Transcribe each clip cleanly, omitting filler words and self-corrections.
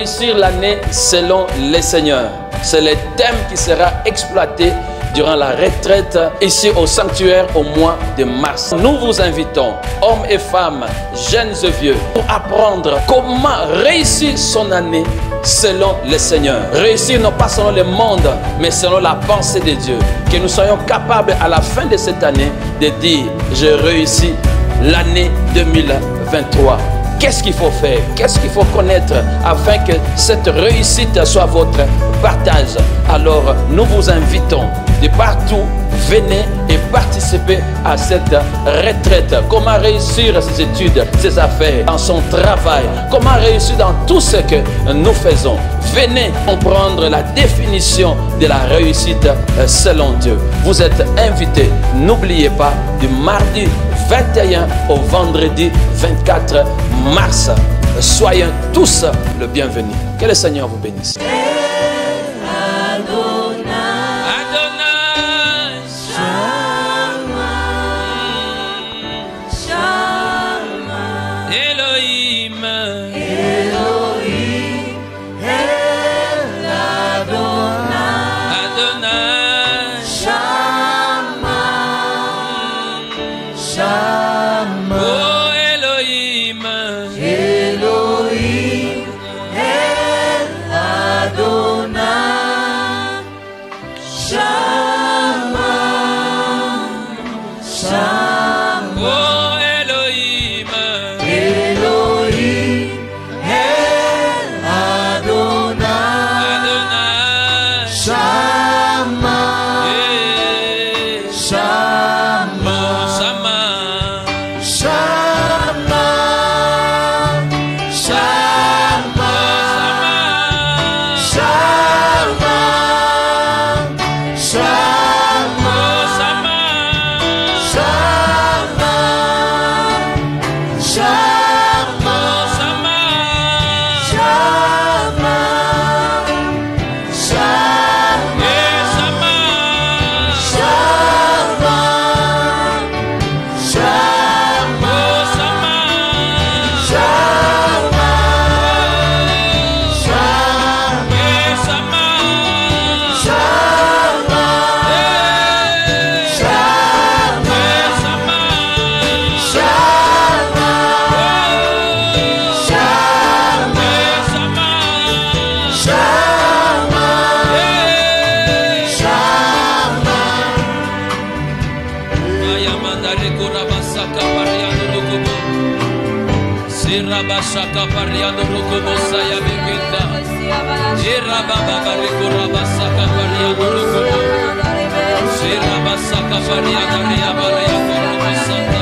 réussir l'année selon les seigneurs. C'est le thème qui sera exploité durant la retraite ici au sanctuaire au mois de mars. Nous vous invitons, hommes et femmes, jeunes et vieux, pour apprendre comment réussir son année selon le Seigneur. Réussir non pas selon le monde, mais selon la pensée de Dieu. Que nous soyons capables à la fin de cette année de dire, je réussis l'année 2023. Qu'est-ce qu'il faut faire? Qu'est-ce qu'il faut connaître afin que cette réussite soit votre partage? Alors, nous vous invitons de partout, venez et participez à cette retraite. Comment réussir ses études, ses affaires, dans son travail? Comment réussir dans tout ce que nous faisons? Venez comprendre la définition de la réussite selon Dieu. Vous êtes invités. N'oubliez pas, du mardi 21 au vendredi 24 mars. Soyez tous le bienvenu. Que le Seigneur vous bénisse. Rabashaka pariando rokobo saya begenda. Irababa rekorabasaka pariando rokobo. Irabasaka pariando riaba rokobo santa.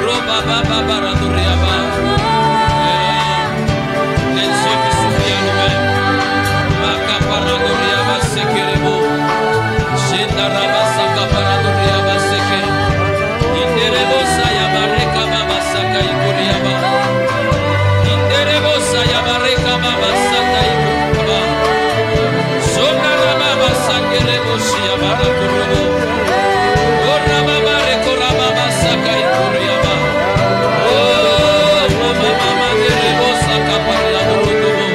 Roba baba barando riaba. Les yeux qui souviennent nous-mêmes. Maka parando riaba sekerebo. Jenda rabasaka parando riaba seke. Inderebo saya bareka baba saka ikuriaba. Yabareka baba santa ibuba sonara baba sakere boshi yabara kurubo ora baba rekora baba saka ikuriaba oh mama mama derebo saka paria kurubo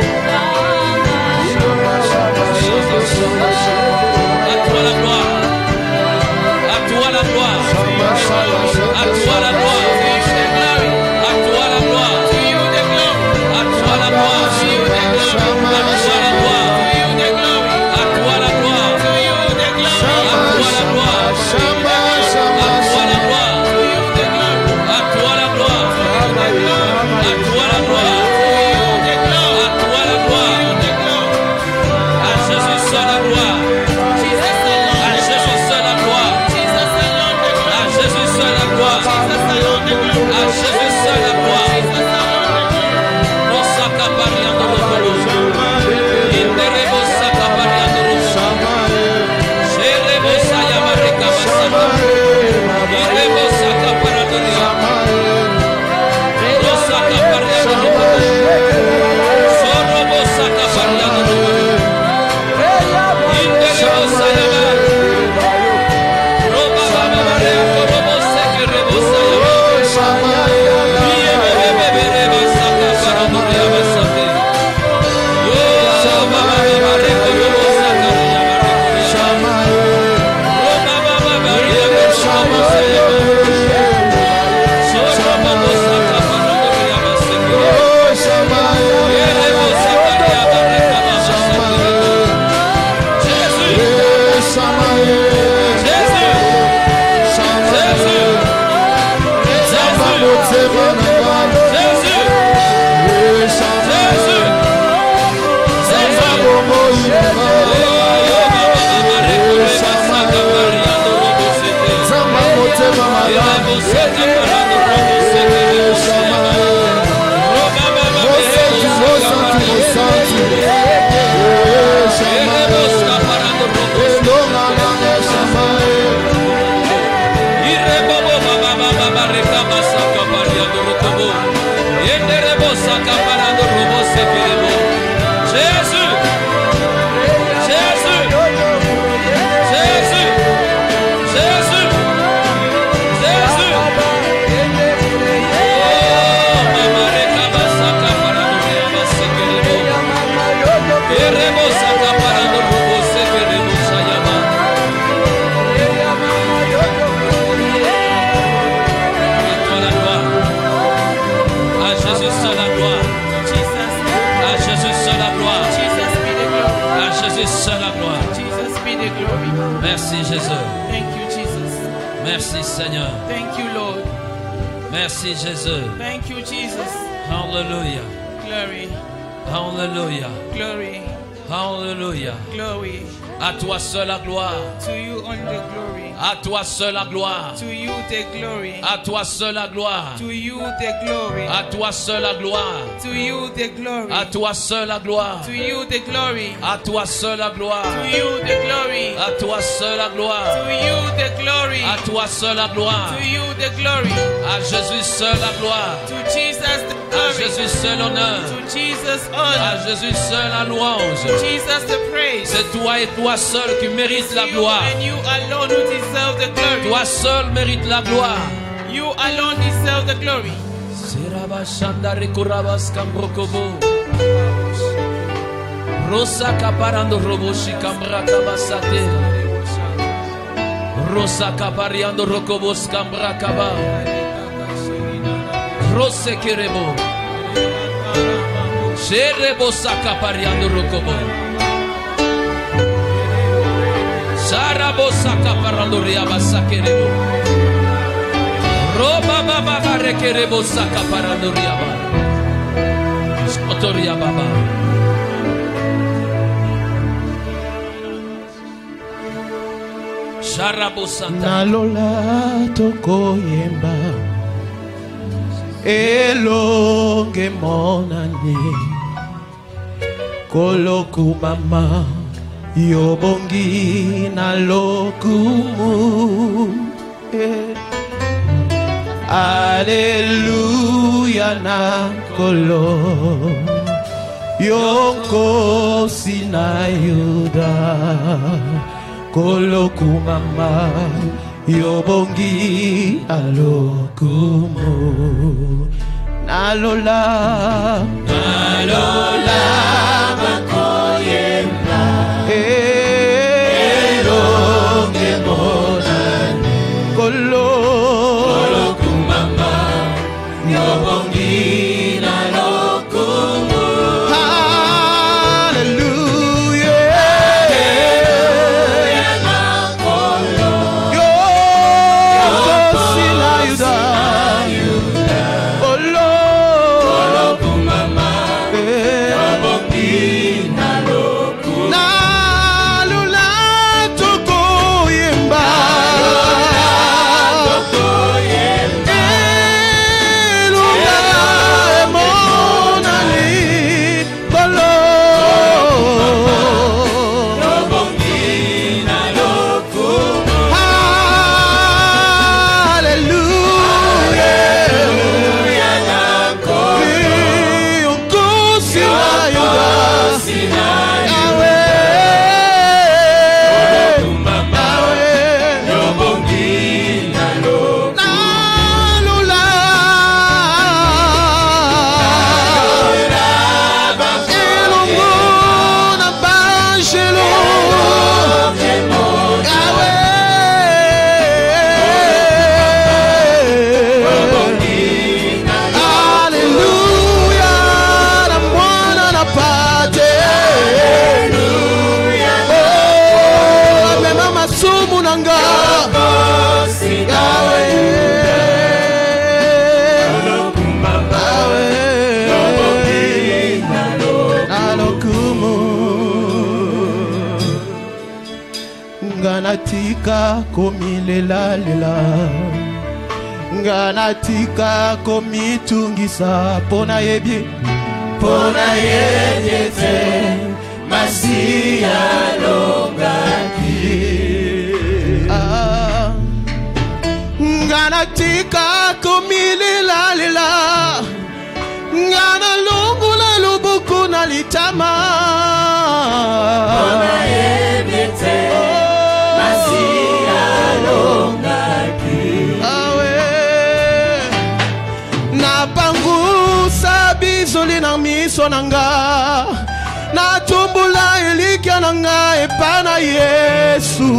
à toi la gloire à toi la gloire à toi la gloire à toi la gloire à toi la gloire, Merci Jésus. Thank you, Jesus. Merci Seigneur. Thank you, Lord. Merci Jésus. Thank you, Jesus. Hallelujah. Glory. Hallelujah. Glory. Hallelujah. Glory. À toi seul la gloire. To you only the glory. À toi seul la gloire. To you the glory. À toi seul la gloire. To you the glory. À toi seul la gloire. To you the glory. À toi seul la gloire. To you the glory. À toi seul la gloire. To you the glory. À toi seul la gloire. To you the glory. À toi seul la gloire. To you the glory. À Jésus seul la gloire. To Jesus the À glory. Jésus seul l'honneur. To Jesus À honor. Jésus seul la louange. To Jesus the praise. C'est toi et toi seul qui mérites la You gloire. and you alone who deserve the glory. Toi seul mérites la gloire. You alone deserve the glory. Rosa caparando roboshi cambra cabasate. Rosa capariando rocobos cambra caba. Rose querebo. Serebo sacapariando rocobo. Sarabo sacaparando riabasa querebo. Roba baba requerebo sacaparando riaba. Scotoria baba. Sharabo santa. Nalola tokoyemba elonge monane koloku mama yobongi nalokumu Alleluia na kolo yonko sinayuda koloku mama yobongi alokumu nalola makoyemba elonge monane koloku mama yobongi alokumu natika komilela nga natika komitungisa pona yebi te Masia longaki nga natika komilela nga nalongula lubuku na litama pona yebi te Masia longaki napangusa bizoli na miso nanga natumbula elikya nanga epa na Yesu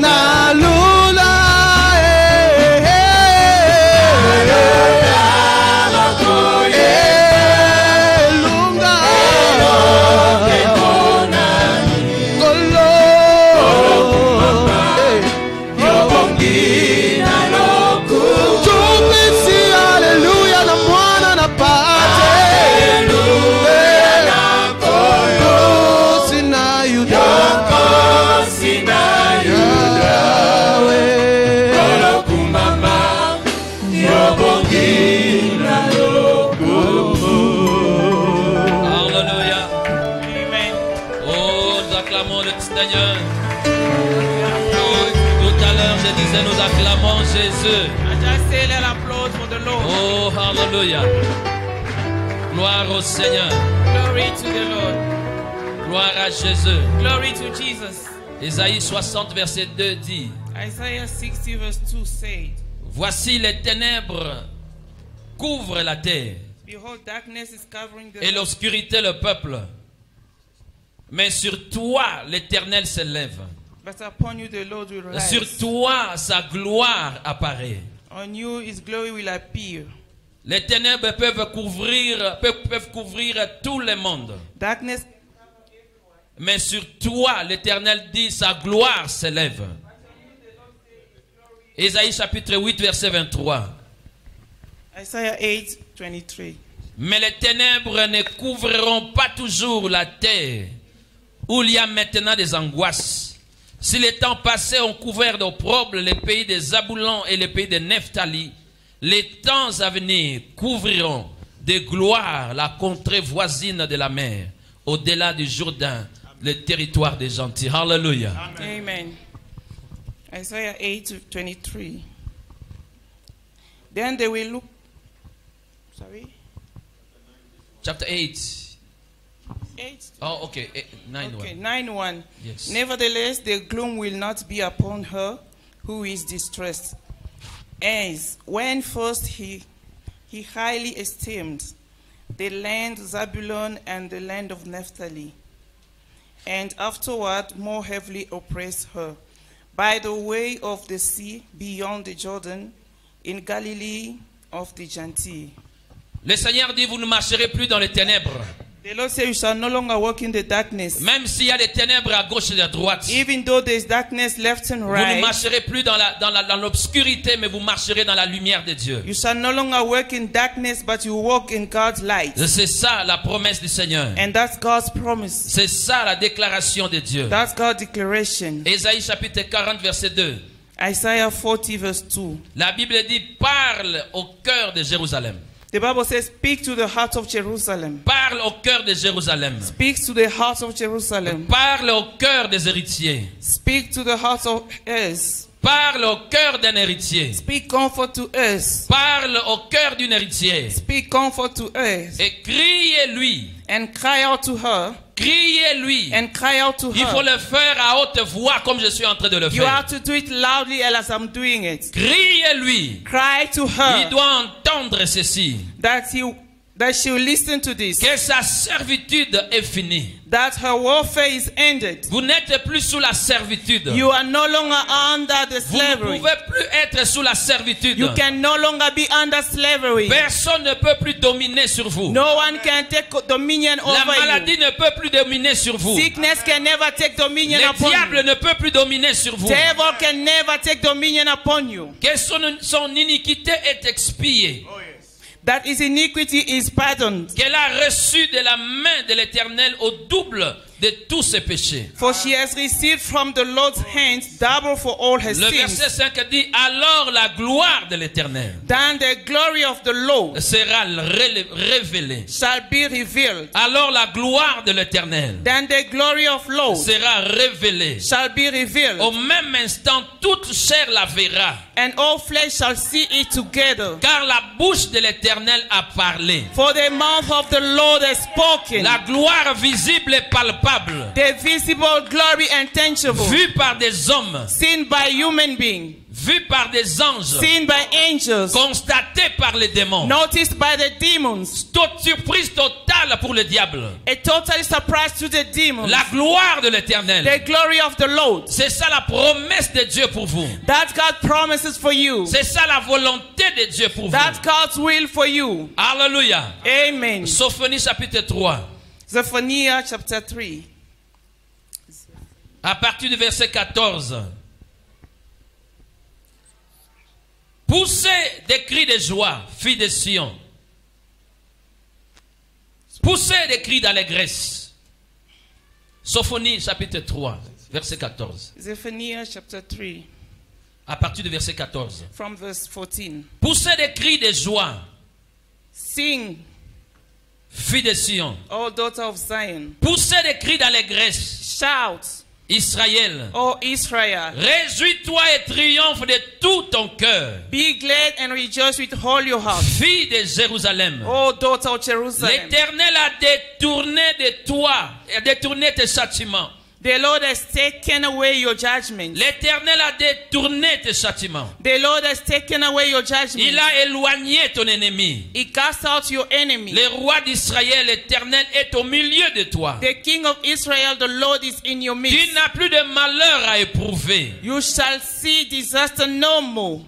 nalula lunga Nous acclamons Jésus. Oh, hallelujah. Gloire au Seigneur. Glory to the Lord. Gloire à Jésus. Glory to Jesus. Isaïe 60 verset 2 dit, Isaiah 60 verse 2 said, voici les ténèbres couvrent la terre. Behold, darkness is covering the Et l'obscurité le peuple. Mais sur toi l'Éternel s'élève. But upon you the Lord will rise. Sur toi sa gloire apparaît. On you his glory will appear. Les ténèbres peuvent couvrir tout le monde. Darkness. Mais sur toi l'Éternel dit sa gloire s'élève. Isaïe chapitre 8 verset 23. Isaiah 8, 23. Mais les ténèbres ne couvriront pas toujours la terre, où il y a maintenant des angoisses. Si les temps passés ont couvert d'opprobre les pays des Zaboulon et les pays de Nephtali, les temps à venir couvriront de gloire la contrée voisine de la mer, au-delà du Jourdain, le territoire des gentils. Hallelujah. Amen. Isaiah 8, 23. Then they will look. Sorry? Chapter 8. 8. Oh, okay. 9:1. Okay, 9:1. Yes. Nevertheless, the gloom will not be upon her who is distressed. As when first he highly esteemed the land Zabulon and the land of Naphtali, and afterward more heavily oppressed her by the way of the sea beyond the Jordan, in Galilee of the Gentiles. Le Seigneur dit, vous ne marcherez plus dans les ténèbres. The Lord said, you shall no longer walk in the darkness. Même s'il y a des ténèbres à gauche et à droite. Even though there is darkness left and Vous ne right. marcherez plus dans l'obscurité, mais vous marcherez dans la lumière de Dieu. You shall no longer walk in darkness, but you walk in God's light. C'est ça la promesse du Seigneur. And that's God's promise. C'est ça la déclaration de Dieu. That's God's declaration. Ésaïe chapitre 40 verset 2. Isaiah 40 verse 2. La Bible dit, parle au cœur de Jérusalem. The Bible says, speak to the heart of Jerusalem. Parle au cœur de Jérusalem. Speak to the heart of Jerusalem. Parle au cœur des héritiers. Speak to the heart of us. Parle au cœur d'un héritier. Speak comfort to us. Parle au cœur d'une héritier. Speak comfort to us. Et criez-lui. And cry out to her. Criez-lui. And cry out to her. Il faut le faire à haute voix comme je suis en train de le You faire. have to do it loudly as I'm doing it. Criez-lui. Cry to her. Il doit entendre ceci. That she will listen to this. Que sa servitude est finie. That her warfare is ended. Vous n'êtes plus sous la servitude. You are no longer under the Vous slavery. ne pouvez plus être sous la servitude. You can no longer be under slavery. Personne ne peut plus dominer sur vous. No one can take dominion La over maladie you. ne peut plus dominer sur vous. Sickness can never take dominion Le upon diable you. ne peut plus dominer sur vous. Devil can never take dominion upon you. Que son iniquité est expiée. that his iniquity is pardoned. Qu'elle a reçu de la main de l'Éternel au double de tous ses péchés. For she has received from the Lord's hands double for all her Le verset sins. 5 dit, alors la gloire de l'Éternel Then the glory of the Lord sera révélée. shall be revealed. Alors la gloire de l'Éternel Then the glory of Lord sera révélée. shall be revealed. Au même instant, toute chair la verra. And all flesh shall see it together. Car la bouche de l'Éternel a parlé. For the mouth of the Lord has spoken. La gloire visible et palpable, The visible glory and tangible. vue par des hommes, Seen by human beings. vue par des anges, Seen by angels. constatée par les démons. Noticed by the demons. Surprise totale pour le diable. A total surprise to the demons. La gloire de l'Éternel. The glory of the Lord. C'est ça la promesse de Dieu pour vous. That God promises for you. C'est ça la volonté de Dieu pour vous. That's God's will for you. Alléluia. Amen. Sophonie chapitre 3. Zephaniah chapter 3. À partir du verset 14. Poussez des cris de joie, filles de Sion. Poussez des cris d'allégresse. Sophonie chapitre 3, verset 14. Zephaniah chapter 3 À partir du verset 14. from verse 14. Poussez des cris de joie, Sing, filles de Sion. O daughter of Zion. Poussez des cris d'allégresse, Shout, Israël. O Israel. Réjouis-toi et triomphe de tout ton cœur, Be glad and rejoice with all your heart. fille de Jérusalem. O daughter of Jerusalem. L'Éternel a détourné de toi, a détourné tes châtiments. The Lord has taken away your judgment. L'Éternel a détourné tes châtiments. The Lord has taken away your Il judgment. a éloigné ton ennemi. He cast out your enemy. Le roi d'Israël, l'Éternel, est au milieu de toi. The King of Israel, the Lord, is in your Tu midst. n'as plus de malheur à éprouver. You shall see disaster no more.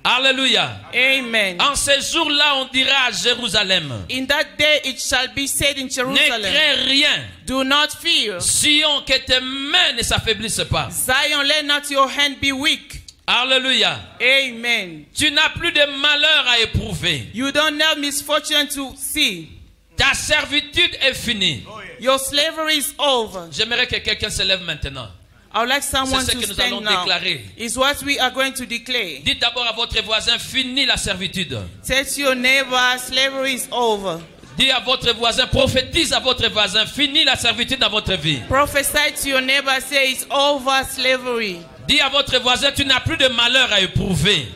Alléluia. Amen. En ce jour-là, on dira à Jérusalem, In that day it shall be said in ne Jerusalem, crains rien. do not fear. Sion, que tes mains ne s'affaiblissent pas. Zion, let not your hand be weak. Alléluia. Amen. Tu n'as plus de malheur à éprouver. You don't have misfortune to see. Ta servitude est finie. Your slavery is over. J'aimerais que quelqu'un se lève maintenant. I would like someone C'est ce to que nous allons stand now. déclarer. Is what we are going to declare. Dites d'abord à votre voisin, fini la servitude. Say to your neighbor, slavery is over. Dis à votre voisin, prophétise à votre voisin, fini la servitude dans votre vie. Prophesy to your neighbor, say it's over slavery. Dis à votre voisin, tu n'as plus de malheur à éprouver.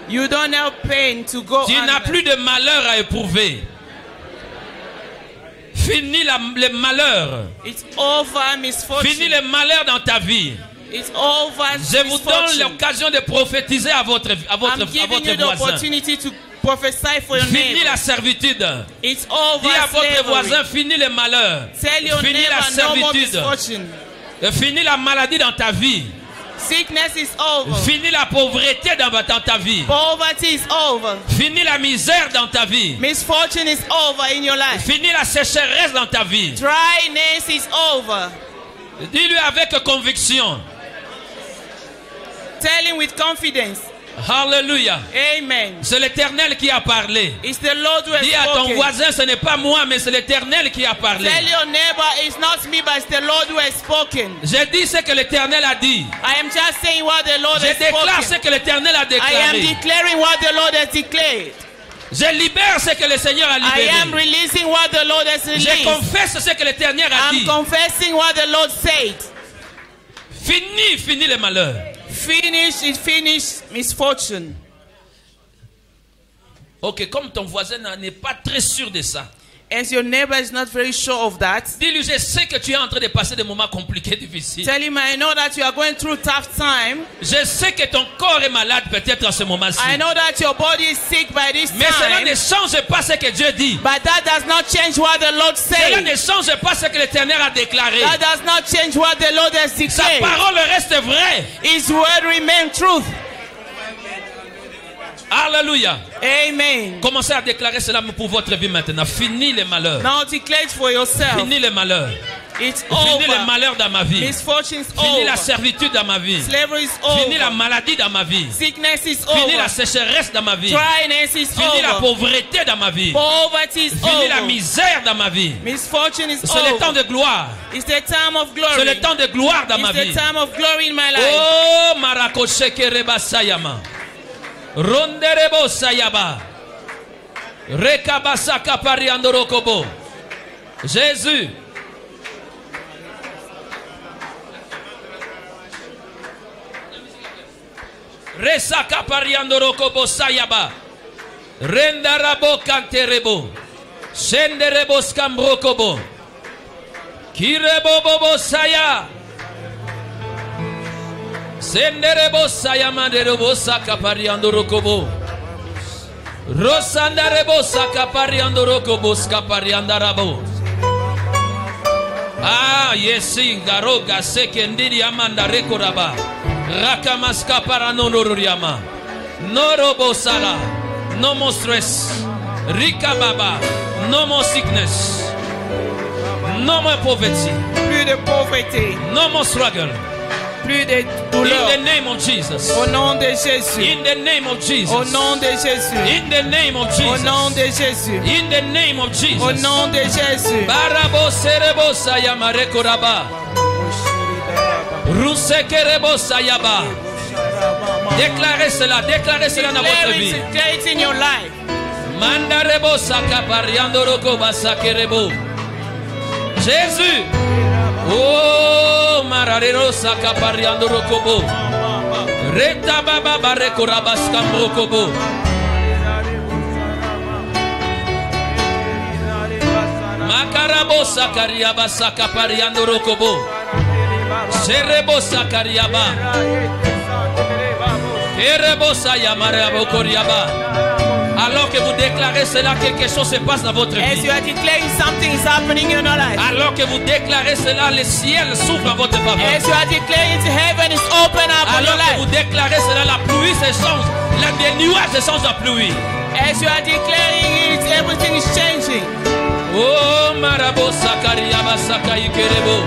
You don't have pain to go Tu n'as under. plus de malheur à éprouver. Fini les malheurs. It's over misfortune. Fini les malheurs dans ta vie. It's over Je vous donne misfortune. l'occasion de prophétiser à votre I'm giving you the voisin. opportunity to prophesy for your Fini neighbor. la servitude. It's over Dis à votre slavery. voisin, fini les malheurs. Tell your Fini la neighbor no more servitude. misfortune. Fini la maladie dans ta vie. Sickness is over. Fini la pauvreté dans ta vie. Poverty is over. Fini la misère dans ta vie. Misfortune is over in your life. Fini la sécheresse dans ta vie. Dryness is over. Dis-lui avec conviction. Tell him with confidence. Alléluia. Amen. C'est l'Éternel qui a parlé. It's the Lord who has Dis à ton spoken. voisin, ce n'est pas moi, mais c'est l'Éternel qui a parlé. Tell your neighbor, it's not me, but it's the Lord who has spoken. J'ai dit ce que l'Éternel a dit. I am just saying what the Lord Je has déclare ce spoken. que l'Éternel a I am déclaré. declaring what the Lord has declared. Je libère ce que le Seigneur a I am libéré. releasing what the Lord has Je released. confesse ce que l'Éternel a I'm dit. confessing what the Lord said. Fini les malheurs. Finish is finished misfortune. Ok, comme ton voisin n'est pas très sûr de ça. As your neighbor is not very sure of that, Dis-lui, je sais que tu es en train de passer des moments compliqués, difficiles. tell him, I know that you are going through tough time. Je sais que ton corps est malade peut-être en ce moment-ci. I know that your body is sick by this Mais cela time. ne change pas ce que Dieu dit. But that does not change what the Lord Cela said. ne change pas ce que l'Éternel a déclaré. That does not change what the Lord has Sa declared. parole reste vraie. His word remains truth. Alléluia. Amen. Commencez à déclarer cela pour votre vie maintenant. Fini les malheurs. Now declare it for yourself. Fini les malheurs. It's Fini le over. malheur dans ma vie. Misfortune is Fini la over. servitude dans ma vie. Slavery is Fini la over. maladie dans ma vie. Sickness is Fini la over. sécheresse dans ma vie. Dryness is Fini la over. pauvreté dans ma vie. Poverty is Fini la over. misère dans ma vie. Misfortune is C'est le temps over. de gloire. It's the time of C'est glory. le temps de gloire dans ma It's the vie. time of glory in my life. Oh, Marakosheke Reba Sayama. Ronderebo Sayaba. Rekabasaka Pariandorokobo. Jésus. Resaka Pariandorokobo Sayaba. Rendarabo Kanterebo. Shenderebo Skambrokobo. Kirebo Bobo Saya. Senderebo Sayama derebo Saka Pariandorokobo. Rosandarebo Saka Pariandorokobo Skapariandarabo. Ah, yesi garoga sekendiri amanda rekoraba. Rakamaska paranonoruriama. No robo sala. No more stress. Rika baba. No more sickness. No more poverty. Plus de pauvreté. No more struggle. Plus de In douleur. the name of Jesus. Au nom de Jésus. In the name of Jesus. Au nom de Jésus. In the name of Au nom Jesus. de Jésus. In the name of Au Jesus. nom de Jésus. Barabo serebo sayama rekoraba. Rusekerebo sayaba. Déclarez cela dans votre Declare vie. it, declare it in your life. Mandarebo sakapariando roko basakerebo. Jésus. Oh, mararero sakapariando rokobo. Reta baba bareko rabaskam rokobo. Makarabo sakariaba sakapariando rokobo. Serebo sakariaba. Kerebo sayamare koriaba. Alors que vous déclarez cela, quelque chose se passe dans votre As vie. you are declaring something is happening in your life. Alors que vous déclarez cela, le ciel s'ouvre en votre faveur. As you are declaring it, heaven is open up in your Alors que vous life. déclarez cela, la pluie se change. Les nuages se changent en pluie. As you are declaring it, everything is changing. Oh, marabo sakariaba sakaikerebo.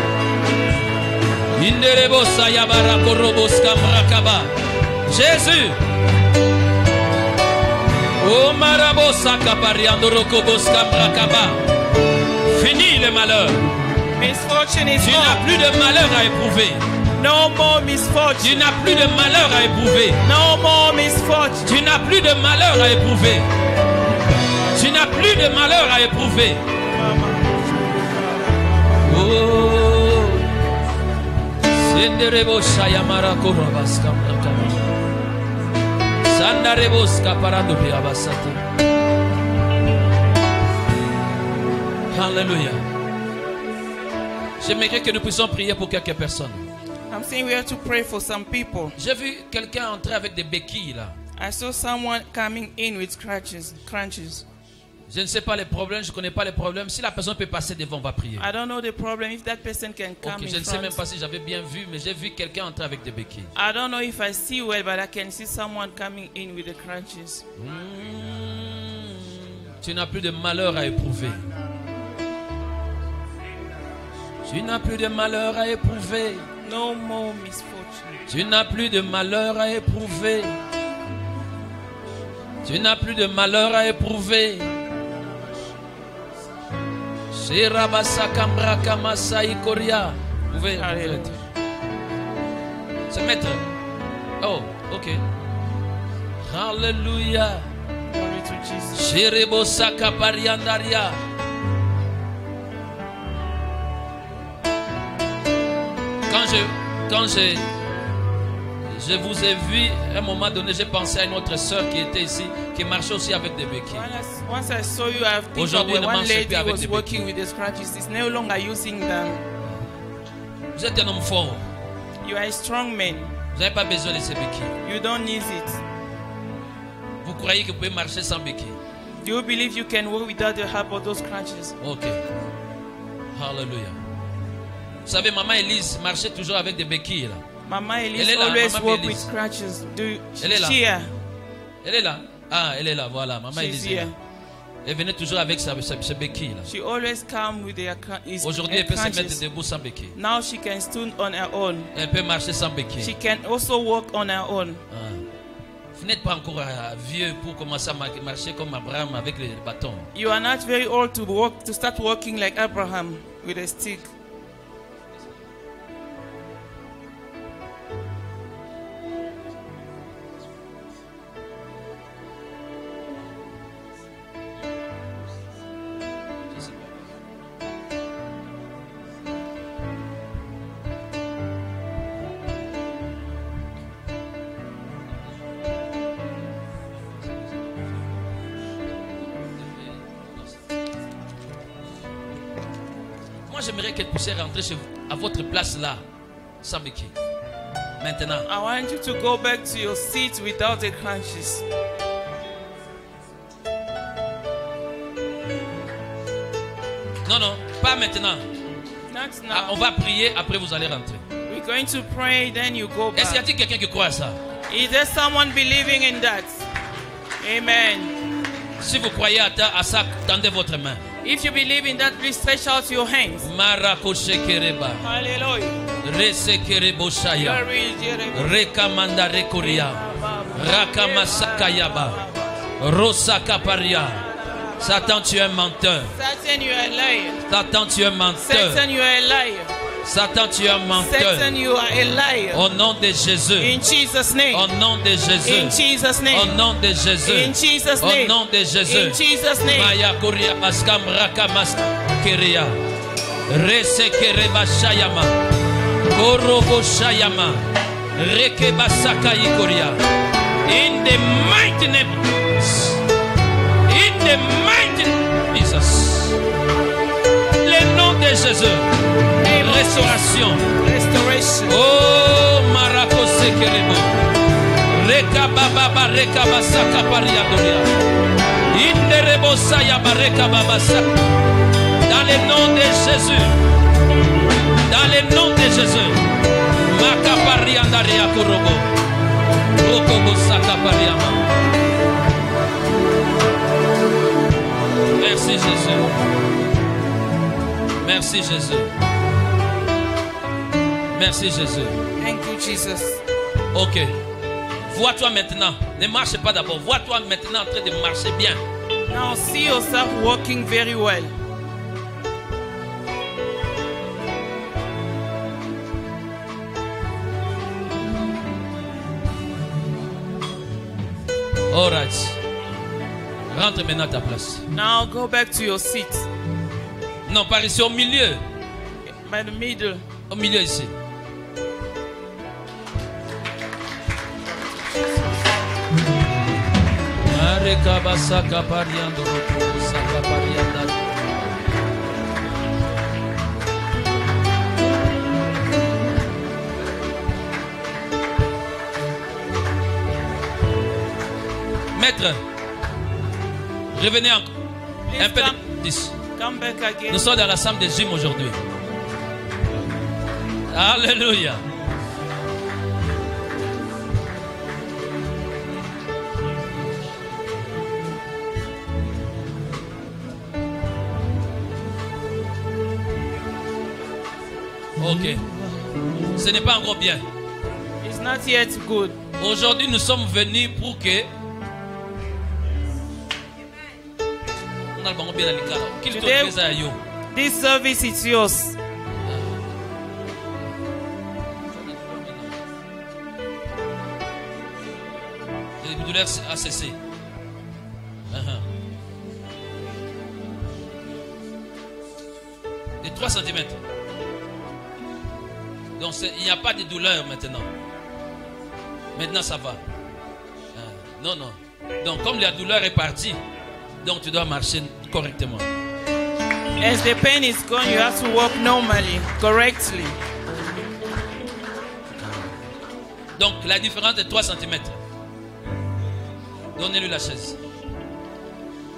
Inderebo sayabara korobos kamrakaba. Jésus. Oh, marabo sakapariando rokobos kamrakaba. Fini le malheur. Misfortune is Tu n'as over. plus de malheur à éprouver. No more misfortune. Tu n'as plus de malheur à éprouver. No more misfortune. Tu n'as plus de malheur à éprouver. Tu n'as plus de malheur à éprouver. Oh. Senderebo shayamara korabas kamrakaba. Sandarebo skaparando biabasate. Alléluia. J'aimerais que nous puissions prier pour quelques personnes. I'm saying we have to pray for some people. J'ai vu quelqu'un entrer avec des béquilles là. I saw someone coming in with crunches. Je ne sais pas les problèmes, je ne connais pas les problèmes. Si la personne peut passer devant, on va prier. I don't know the problem. If that person can come Ok, in je ne sais front. même pas si j'avais bien vu, mais j'ai vu quelqu'un entrer avec des béquilles. I don't know if I see well, but I can see someone coming in with the crunches. Tu n'as plus de malheur à éprouver. Tu n'as plus de malheur à éprouver. No more misfortune. Tu n'as plus de malheur à éprouver. Tu n'as plus de malheur à éprouver. Vous pouvez se mettre. Oh, ok. Alléluia. Glory to Jesus. Sherebo sakapariandaria. Quand je vous ai vu, à un moment donné, j'ai pensé à une autre sœur qui était ici, qui marchait aussi avec des béquilles. Once I saw you, I think Aujourd'hui, of ne one marchez lady plus avec was des working with the crutches. She's no longer using them. Vous êtes un homme fort. You are a strong man. Vous n'avez pas besoin de ces béquilles. You don't need it. Vous croyez que vous pouvez marcher sans béquilles? Do you believe you can walk without the help of those crutches? Ok. Hallelujah. Vous savez, maman Elise marchait toujours avec des béquilles là. Mama Elle Elise est là, always Maman walk Elise. with crutches. Elle est là. She here. Elle est là. Ah, elle est là, voilà, maman She's Elise. est là. here. Elle venait toujours avec sa béquille. She always come with Aujourd'hui, elle peut se mettre crutches. debout sans béquille. Now she can stand on her own. Elle peut marcher sans béquille. She can also walk on her own. Ah. Vous n'êtes pas encore vieux pour commencer à marcher comme Abraham avec le bâton. You are not very old to start walking like Abraham with a stick. Moi, j'aimerais qu'elle puisse rentrer chez vous, à votre place là, sans béquille. Maintenant. I want you to go back to your seat without the crutches. Non, non, pas maintenant. Not Ah, now. on va prier, après vous allez rentrer. We're going to pray, then you go Est-ce qu'il y back. a quelqu'un qui croit à ça? Is there someone believing in that? Amen. Si vous croyez à ça, tendez votre main. If you believe in that, please stretch out your hands. Marakoshekereba, Hallelujah. resekereboshaya, Glory, Jehovah. rekamanda rekoria, rakamasakayaba, rosakaparia. Satan, tu es un menteur. Satan, you are a liar. Satan, tu es un menteur. Satan, you are a liar. Satan, tu es un menteur. Satan, you are a liar. Au nom de Jésus. In Jesus' name. Au nom de Jésus. In Jesus' Au name. nom de Jésus. In Jesus' Au name. nom de Jésus. In Jesus' name. Maya Korea Maskam Raka Maskeria. Resekereba Shayama. Korobo Shayama. Rekeba Sakai Korea. In the mighty name. In the mighty name of Jesus. Le nom de Jésus. Restauration. Restoration. Oh, Marako Sekerebo. Reka Baba Reka Basaka Pariadoria. Inderebo Sayaba Reka Babasa. Dans le nom de Jésus. Dans le nom de Jésus. Maka Pariandaria Kurobo. Rokobo Saka Pariama. Merci Jésus. Merci Jésus. Merci Jésus. Thank you, Jesus. Ok. Vois-toi maintenant. Ne marche pas d'abord. Vois-toi maintenant en train de marcher bien. Now see yourself walking very well. All right. Rentre maintenant à ta place. Now go back to your seat. Non, par ici, au milieu. By the middle. Au milieu ici. Maître, revenez encore. Un peu de 10. Come back again. Nous sommes dans la salle de gym aujourd'hui. Alléluia. Ok. Ce n'est pas encore bien. It's not yet good. Aujourd'hui, nous sommes venus pour que. Today, this service is yours. La douleur a cessé. De 3 cm. Donc il n'y a pas de douleur maintenant. Maintenant ça va. Non, non. Donc comme la douleur est partie, donc tu dois marcher correctement. As the pain is gone, you have to walk normally, correctly. Donc la différence de 3 cm. Donnez-lui la chaise.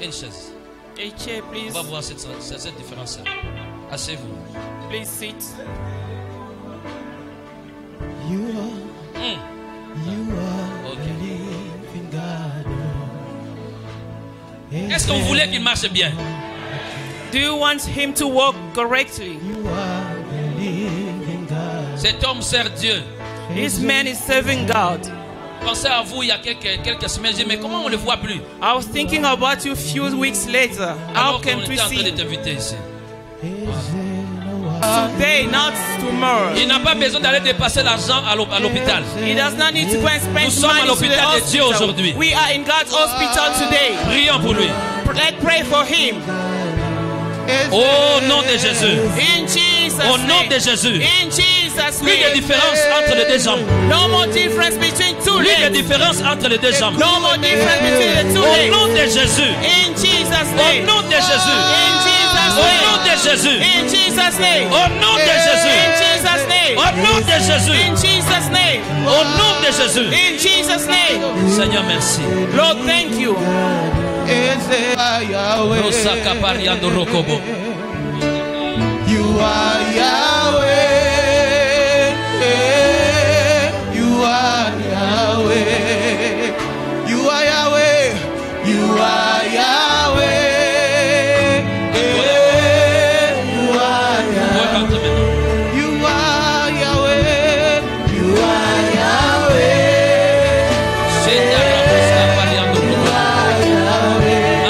Une chaise. A chair, please. On va voir cette différence-là. Asseyez-vous. Please sit. You are Ok. living God. Est-ce que vous voulez qu'il marche bien? Do you want him to walk correctly? Cet homme sert Dieu. This man is serving God. Pensez à vous il y a quelques semaines. J'ai dit, mais comment on ne le voit plus? I was thinking about you a few weeks later. How Alors qu'on can we était en train de see t'inviter ici. today, not tomorrow? Il n'a pas besoin d'aller dépasser l'argent à l'hôpital. He does not need to go and Nous spend sommes à money to the l'hôpital de Dieu hospital. aujourd'hui. We are in God's hospital today. Prions pour lui. Let's pray for him. Au nom de Jésus. In Jesus' Au nom name. de Jésus. In Jesus' Plus de name. différence entre les deux hommes. No more difference between two Plus de legs. différence entre les deux hommes. No more difference between the two Au legs. nom de Jésus. In Jesus' Au name. nom de Jésus. In Jesus' Au nom name. de Jésus. In Jesus' name. Au nom de In Jésus. Jesus' name. Au nom de Jésus. In Jesus' name. Au nom de Jésus. In Jesus' name. Seigneur, merci. Lord, thank you. Rosaka pariando rokobo. You are Yahweh. You are Yahweh. You are Yahweh. You are Yahweh. You are Yahweh. You are Yahweh. You are Yahweh. Senda pariando rokobo.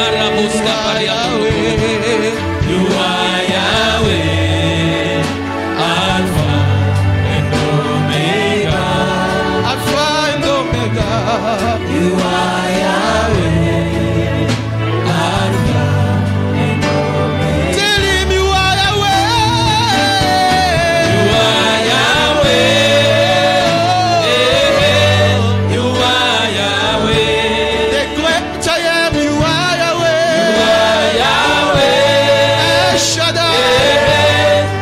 Arabuska pariando rokobo. You are Yahweh, Alpha and Omega. Alpha and Omega. You are Yahweh, Alpha and Omega. Tell him you are Yahweh. You are Yahweh, you are Yahweh. The great I am, you are Yahweh. You are Yahweh, El Shaddai.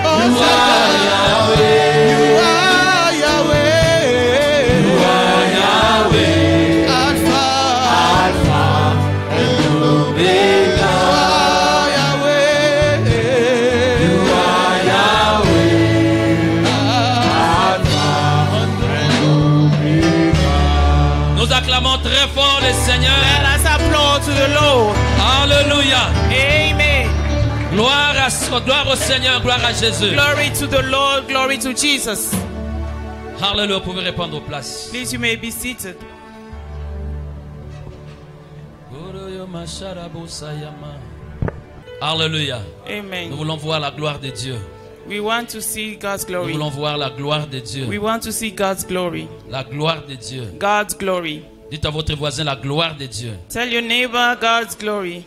you are Yahweh. You are Yahweh. You are Yahweh, Alpha. and Omega. Yahweh. You are Yahweh, Nous acclamons très fort le Seigneur. Let us applaud to the Lord. Alléluia. Amen. Gloire au Seigneur, gloire à Jésus. Glory to the Lord. Glory to Jesus. Alléluia, vous pouvez répondre aux places. Please, you may be seated. Alléluia. Nous Amen. voulons voir la gloire de Dieu. We want to see God's Nous glory. voulons voir la gloire de Dieu. We want to see God's glory. La gloire de Dieu. God's glory. Dites à votre voisin la gloire de Dieu. Tell your neighbor God's glory.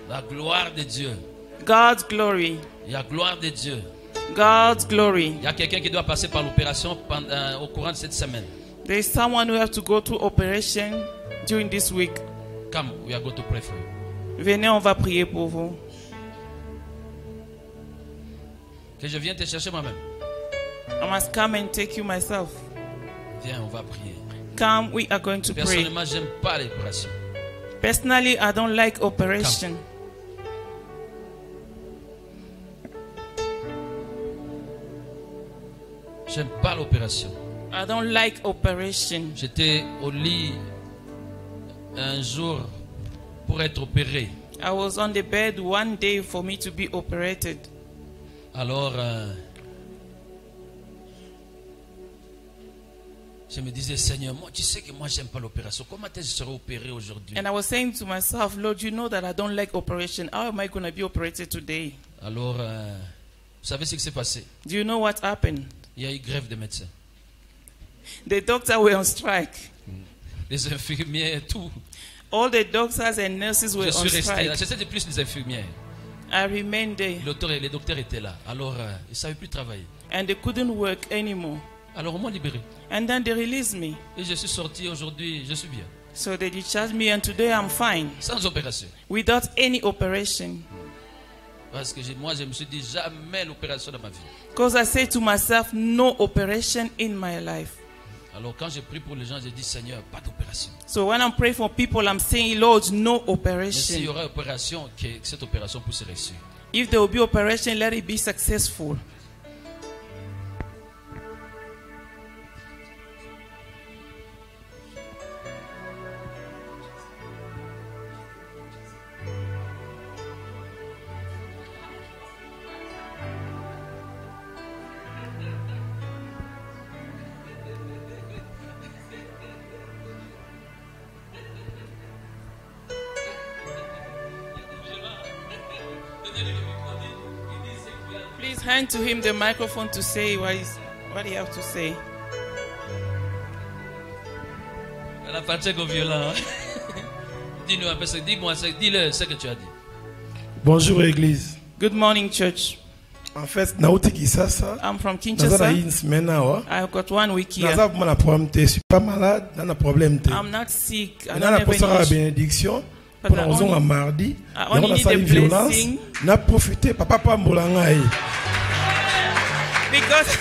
La gloire de Dieu. God's glory. Il y a gloire de Dieu. God's glory. Il y a quelqu'un qui doit passer par l'opération au courant de cette semaine. There is someone who have to go through operation during this week. Come, we are going to pray for you. Venez, on va prier pour vous. Que je vienne te chercher moi-même. I must come and take you myself. Viens, on va prier. Come, we are going to pray. Personnellement, j'aime pas l'opération. Personally, I don't like operation. J'aime pas l'opération. I don't like operation. J'étais au lit un jour pour être opéré. I was on the bed one day for me to be operated. Alors, je me disais, Seigneur, moi, tu sais que moi, j'aime pas l'opération. Comment est-ce que je serai opéré aujourd'hui? And I was saying to myself, Lord, you know that I don't like operation. How am I going to be operated today? Alors, vous savez ce qui s'est passé? Do you know what happened? Il y a eu grève de médecins. The doctors were on strike. Les infirmières, tout. All the doctors and nurses were Je on suis resté là. strike. J'étais de plus les infirmières. I remained there Les docteurs étaient là. Alors, ils ne savaient plus travailler. and they couldn't work anymore. Alors, on m'a libéré. And then they released me. Et je suis sorti aujourd'hui, je suis bien. So they discharged me and today I'm fine Sans opération. without any operation. Parce que moi, je me suis dit, jamais l'opération dans ma vie. Because I say to myself, no operation in my life. Alors, quand je prie pour les gens, je dis, Seigneur, pas d'opération. So when I'm praying for people, I'm saying, Lord, no Mais s'il y operation. aura opération, que cette opération puisse réussir. If there will be operation, let it be successful. hand to him the microphone to say what he has to say. La fatigue au violent. Dis-nous un peu, dis-moi, dis-le ce que tu as dit. Bonjour église. Good morning, church. En fait, nauti Kisasa. I'm from Naza Kinshasa. une semaine awa. I've got 1 week here. Naza pour mon problème te. Je suis pas malade, n'a problème te. I'm not sick. I On don't a have pour ça la any issue. bénédiction. But Pour I raison only- à mardi. I only On a need ça a une violence. blessing. N'a profité papa pas mbolanga. Because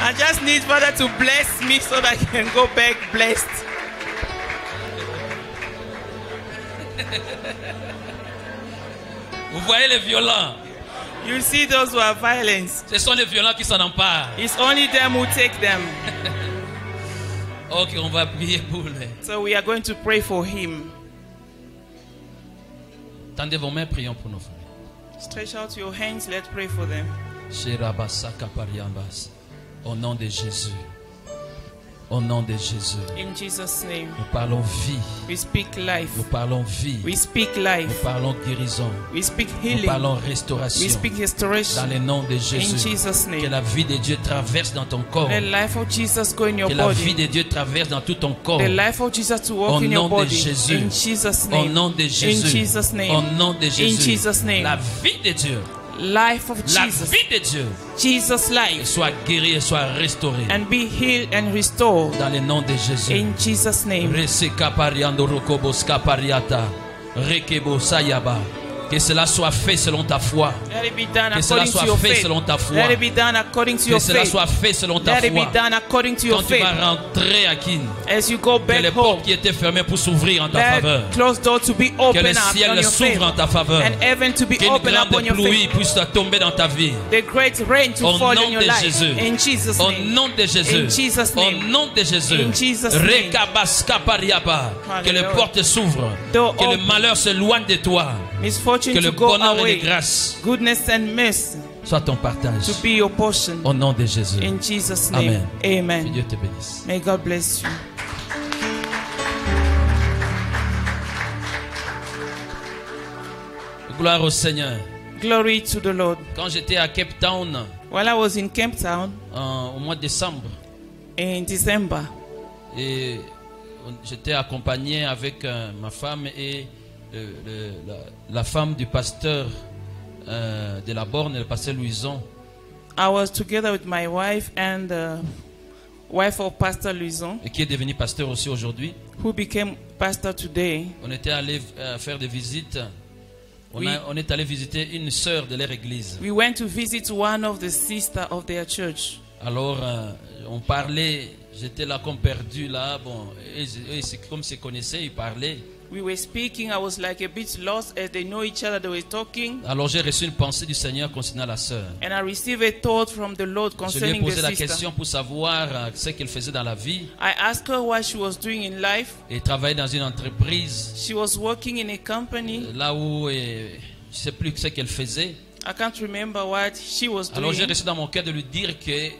I just need Father to bless me so that I can go back blessed. Vous voyez les violents. You see those who are violent. Ce sont les violents qui s'en emparent. It's only them who take them. Ok, on va prier pour lui. So we are going to pray for him. Tendez vos mains, prions pour nos frères. Stretch out your hands. Let's pray for them. Shirabasaka pariambas. Au nom de Jésus. Au nom de Jésus. In Jesus' name. Nous parlons vie. We speak life. Nous parlons vie. We speak Nous life. parlons guérison. We speak Nous healing. parlons We restauration. speak Dans restoration. le nom de In Jésus. Jesus' Que name. la vie de Dieu traverse dans ton corps. The life of Jesus go in your Que la vie body. de Dieu traverse dans tout ton corps. The life of Jesus to Au walk in your nom de body. Jésus. In Jesus' Au name. nom de In Jésus. Jesus' Au name. nom de In Jésus. Jesus' name. La vie de Dieu. Life of La Jesus. vie de Dieu. Jesus' life. Soit guérie et soit restaurée. And be healed and restored. Dans le nom de Jésus. In Jesus' name. Reseka pariando rokobos kapariata. Rekebo sayaba. Que cela soit fait selon ta foi. Let it be done Que cela according to soit your fait faith. selon ta foi. Let it be done according to Que your cela faith. soit fait selon ta Let it be foi. done according to your Quand tu vas faith. rentrer à Kin, As you go que back les home, portes qui étaient fermées pour s'ouvrir en ta faveur. let closed door to be Que open le up on ciel your s'ouvre en faith. ta faveur. And heaven to be Qu'une open up on grande your pluie faith. puisse tomber dans ta vie. The great rain to Au fall nom in your de life. Jésus. In Jesus' Au name. nom de Jésus. In Jesus' Au name. nom de Jésus. In Jesus' name. Rekabaskapariaba. Que les Hallelujah. portes s'ouvrent. Door Que le open. malheur s'éloigne de toi. Misfortune Que le to go bonheur et away. les grâces Goodness and mercy soient ton partage. to be your portion. Au nom de Jésus. In Jesus' name. Amen. Que Amen. Dieu te bénisse. May God bless you. Gloire au Seigneur. Glory to the Lord. Quand j'étais à Cape Town While I was in Cape Town au mois de décembre, in December, et j'étais accompagné avec ma femme et la femme du pasteur de la Borne, le pasteur Louison. I was together with my wife and the wife of Pastor Luison, Et qui est devenu pasteur aussi aujourd'hui. who became pastor today. On était allé faire des visites. Oui. On est allé visiter une sœur de leur église. We went to visit one of the sisters of their church. Alors, on parlait, j'étais là comme perdu là. Bon, et comme se connaissaient, ils parlaient. We were speaking. I was like a bit lost as they know each other. They were talking. Alors, j'ai reçu une pensée du Seigneur concernant la sœur. And I received a thought from the Lord Je lui ai concerning the posé la sister. question pour savoir ce qu'elle faisait dans la vie. I asked her what she was doing in life. Elle travaillait dans une entreprise, She was working in a company. là où je ne sais plus ce qu'elle faisait. I can't remember what she was Alors, j'ai doing. reçu dans mon cœur de lui dire que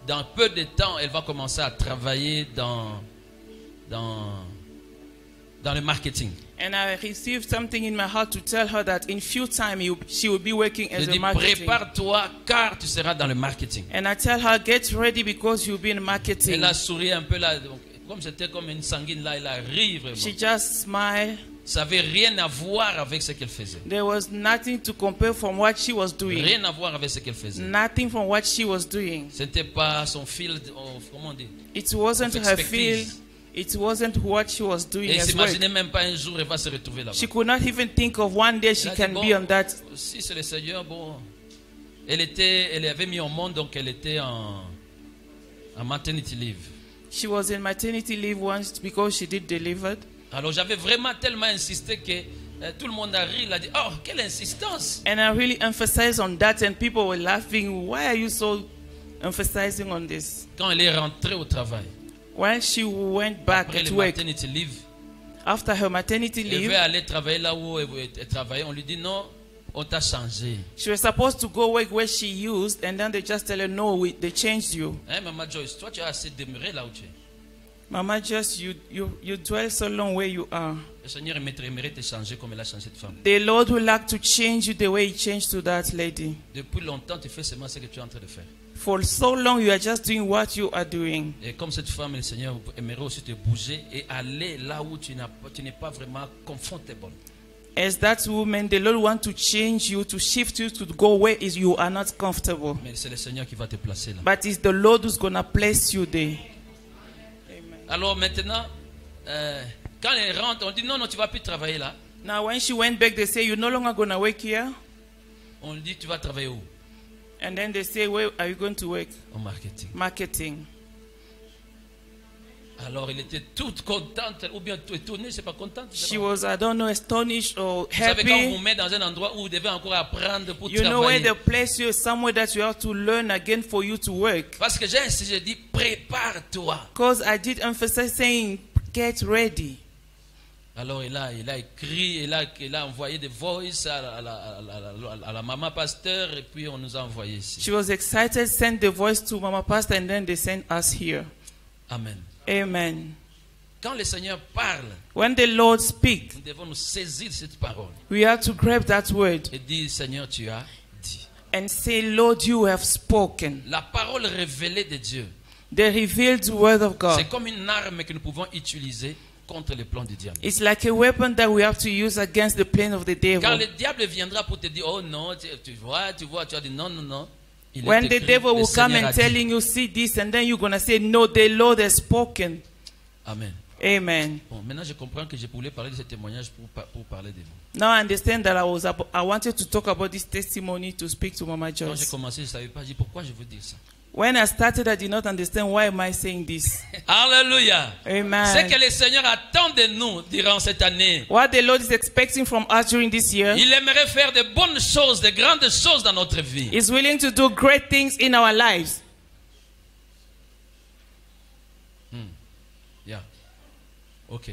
dans peu de temps, elle va commencer à travailler dans le marketing. And I received something in my heart to tell her that in few time she will be working Je as a dis, marketing. prépare-toi car tu seras dans le marketing. And I tell her, get ready because you'll be in marketing. Elle a souri un peu là. Donc, comme c'était comme une sanguine là, elle a ri vraiment. She just smiled. Ça n'avait rien à voir avec ce qu'elle faisait. There was nothing to compare from what she was doing. Rien à voir avec ce qu'elle faisait. Nothing from what she was doing. Ce n'était pas son field of, comment on dit? It wasn't Of her expertise. field. It wasn't what she was doing Et elle as work. s'imaginait même pas un jour elle va se retrouver là-bas. She could not even think of one day she Elle a can dit, be bon, on that. si c'est le Seigneur, bon. Elle avait mis au monde, donc elle était en maternity leave. She was in maternity leave once because she did delivered. Alors j'avais vraiment tellement insisté que tout le monde a ri. Il a dit, oh, quelle insistance. And I really emphasized on that and people were laughing. Why are you so emphasizing on this? Quand elle est rentrée au travail, When she went back après at le work, maternity leave, after her maternity elle leave, veut aller travailler là où elle travaillait. On lui dit, non, on t'a changé. she was supposed to go work where she used, and then they just tell her, no, they changed you. Hein, Maman Joyce, toi tu as assez demeuré là où tu es. Mama, just you dwell so long where you are. Le Seigneur aimerait te changer comme il a changé cette femme. The Lord would like to change you the way He changed to that lady. Depuis longtemps, tu fais seulement ce que tu es en train de faire. For so long, you are just doing what you are doing. Et comme cette femme, le Seigneur aimerait aussi te bouger et aller là où tu n'es pas vraiment comfortable. As that woman, the Lord wants to change you, to shift you to go where you are not comfortable. Mais c'est le Seigneur qui va te placer là. But it's the Lord who's going to place you there. Alors maintenant, quand elle rentre, on dit non, tu ne vas plus travailler là. Now, when she went back, they say, you're no longer going to work here. On lui dit, tu vas travailler où? And then they say, where are you going to work? Au marketing. Marketing. Alors, elle était toute contente, ou bien étonnée, je ne sais pas contente. She was, I don't know, astonished or Vous savez, quand on vous happy. met dans un endroit où vous devez encore apprendre pour You know where travailler. they place you, somewhere that you have to learn again for you to work. Parce que j'ai dit, prépare-toi. Because I did emphasize saying, get ready. Alors, il a écrit, il a envoyé des voices à la maman pasteur, et puis on nous a envoyé ici. She was excited, sent the voice to Mama Pastor, and then they sent us here. Amen. Amen. Quand le Seigneur parle, When the Lord speaks, nous devons nous saisir de cette parole we have to grab that word et dire, Seigneur, tu as dit. and say, Lord, you have spoken. La parole révélée de Dieu, The revealed word of c'est God. comme une arme que nous pouvons utiliser contre les plans du diable. It's like a weapon that we have to use against the plan of the Quand devil. le diable viendra pour te dire, oh non, tu vois, tu as dit non, non, non. Il est When the écrit, devil le will come Seigneur and a dit. telling you, see this, and then you're going to say, no, the Lord has spoken. Amen. Amen. Bon, maintenant je comprends que je voulais parler de ce témoignage pour parler de vous. Now I understand that I wanted to talk about this testimony to speak to Mama Quand j'ai Joyce. commencé, je ne savais pas, j'ai dit pourquoi je veux dire ça. When I started, I did not understand why am I saying this. Alléluia. Amen. C'est que le Seigneur attend de nous durant cette année. What the Lord is expecting from us during this year Il aimerait faire de bonnes choses, de grandes choses dans notre vie. is willing to do great things in our lives. Yeah. Ok.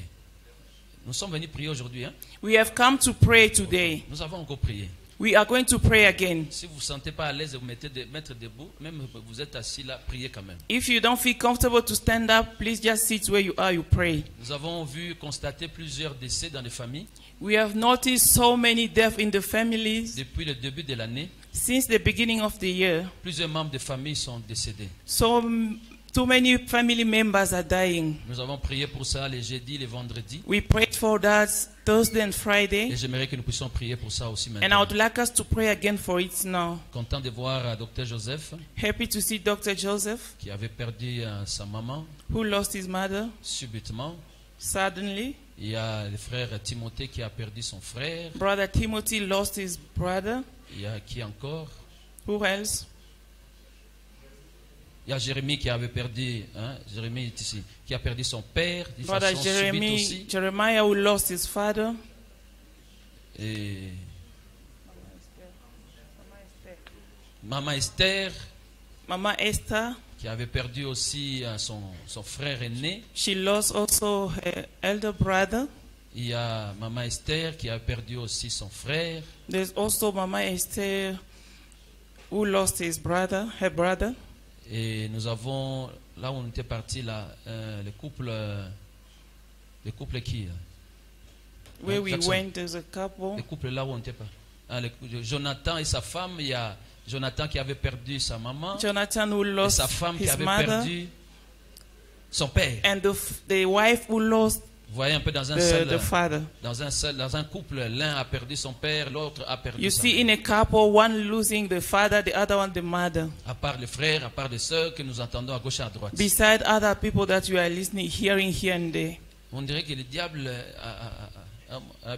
Nous sommes venus prier aujourd'hui. Hein? We have come to pray today. Nous avons encore prié. We are going to pray again. Si vous ne vous sentez pas à l'aise, vous mettre debout. Même vous êtes assis là, priez quand même. If you don't feel comfortable to stand up, please just sit where you are, you pray. Nous avons constaté plusieurs décès dans les familles We have noticed so many deaths in the families depuis le début de l'année. since the beginning of the year. Plusieurs membres de famille sont décédés. So too many family members are dying. Nous avons prié pour ça les jeudis, les vendredis. We prayed for that Thursday and Et Friday. j'aimerais que nous puissions prier pour ça aussi And I maintenant. would like us to pray again for it now. Content de voir Dr Joseph Happy to see Dr. Joseph, qui avait perdu sa maman who lost his mother subitement. suddenly. Il y a le frère Timothée qui a perdu son frère. Brother Timothy lost his brother. Il y a qui encore? Who else? Il y a Jérémie qui avait perdu, Jérémie est ici, qui a perdu son père de Brother façon subite aussi. Jeremiah, who lost his father. Et Maman Esther Mama Esther, qui avait perdu aussi son frère aîné. she lost also her elder brother. Il y a Maman Esther qui a perdu aussi son frère. There's also Mama Esther, who lost his brother, her brother. Et nous avons, là où on était parti, là, le couple qui Where we Jackson. went, there's a couple. Le couple là où on était pas. Jonathan et sa femme, il y a Jonathan qui avait perdu sa maman Jonathan, who et lost sa femme qui his avait mother, perdu son père. and the wife who lost Vous voyez un peu dans un the father. dans un couple, l'un a perdu son père, l'autre a perdu You sa see, in a couple, one losing the father, the other one the mother. à part les frères, à part les sœurs que nous entendons à gauche et à droite. Beside other people that you are listening, hearing here and there. On dirait que le diable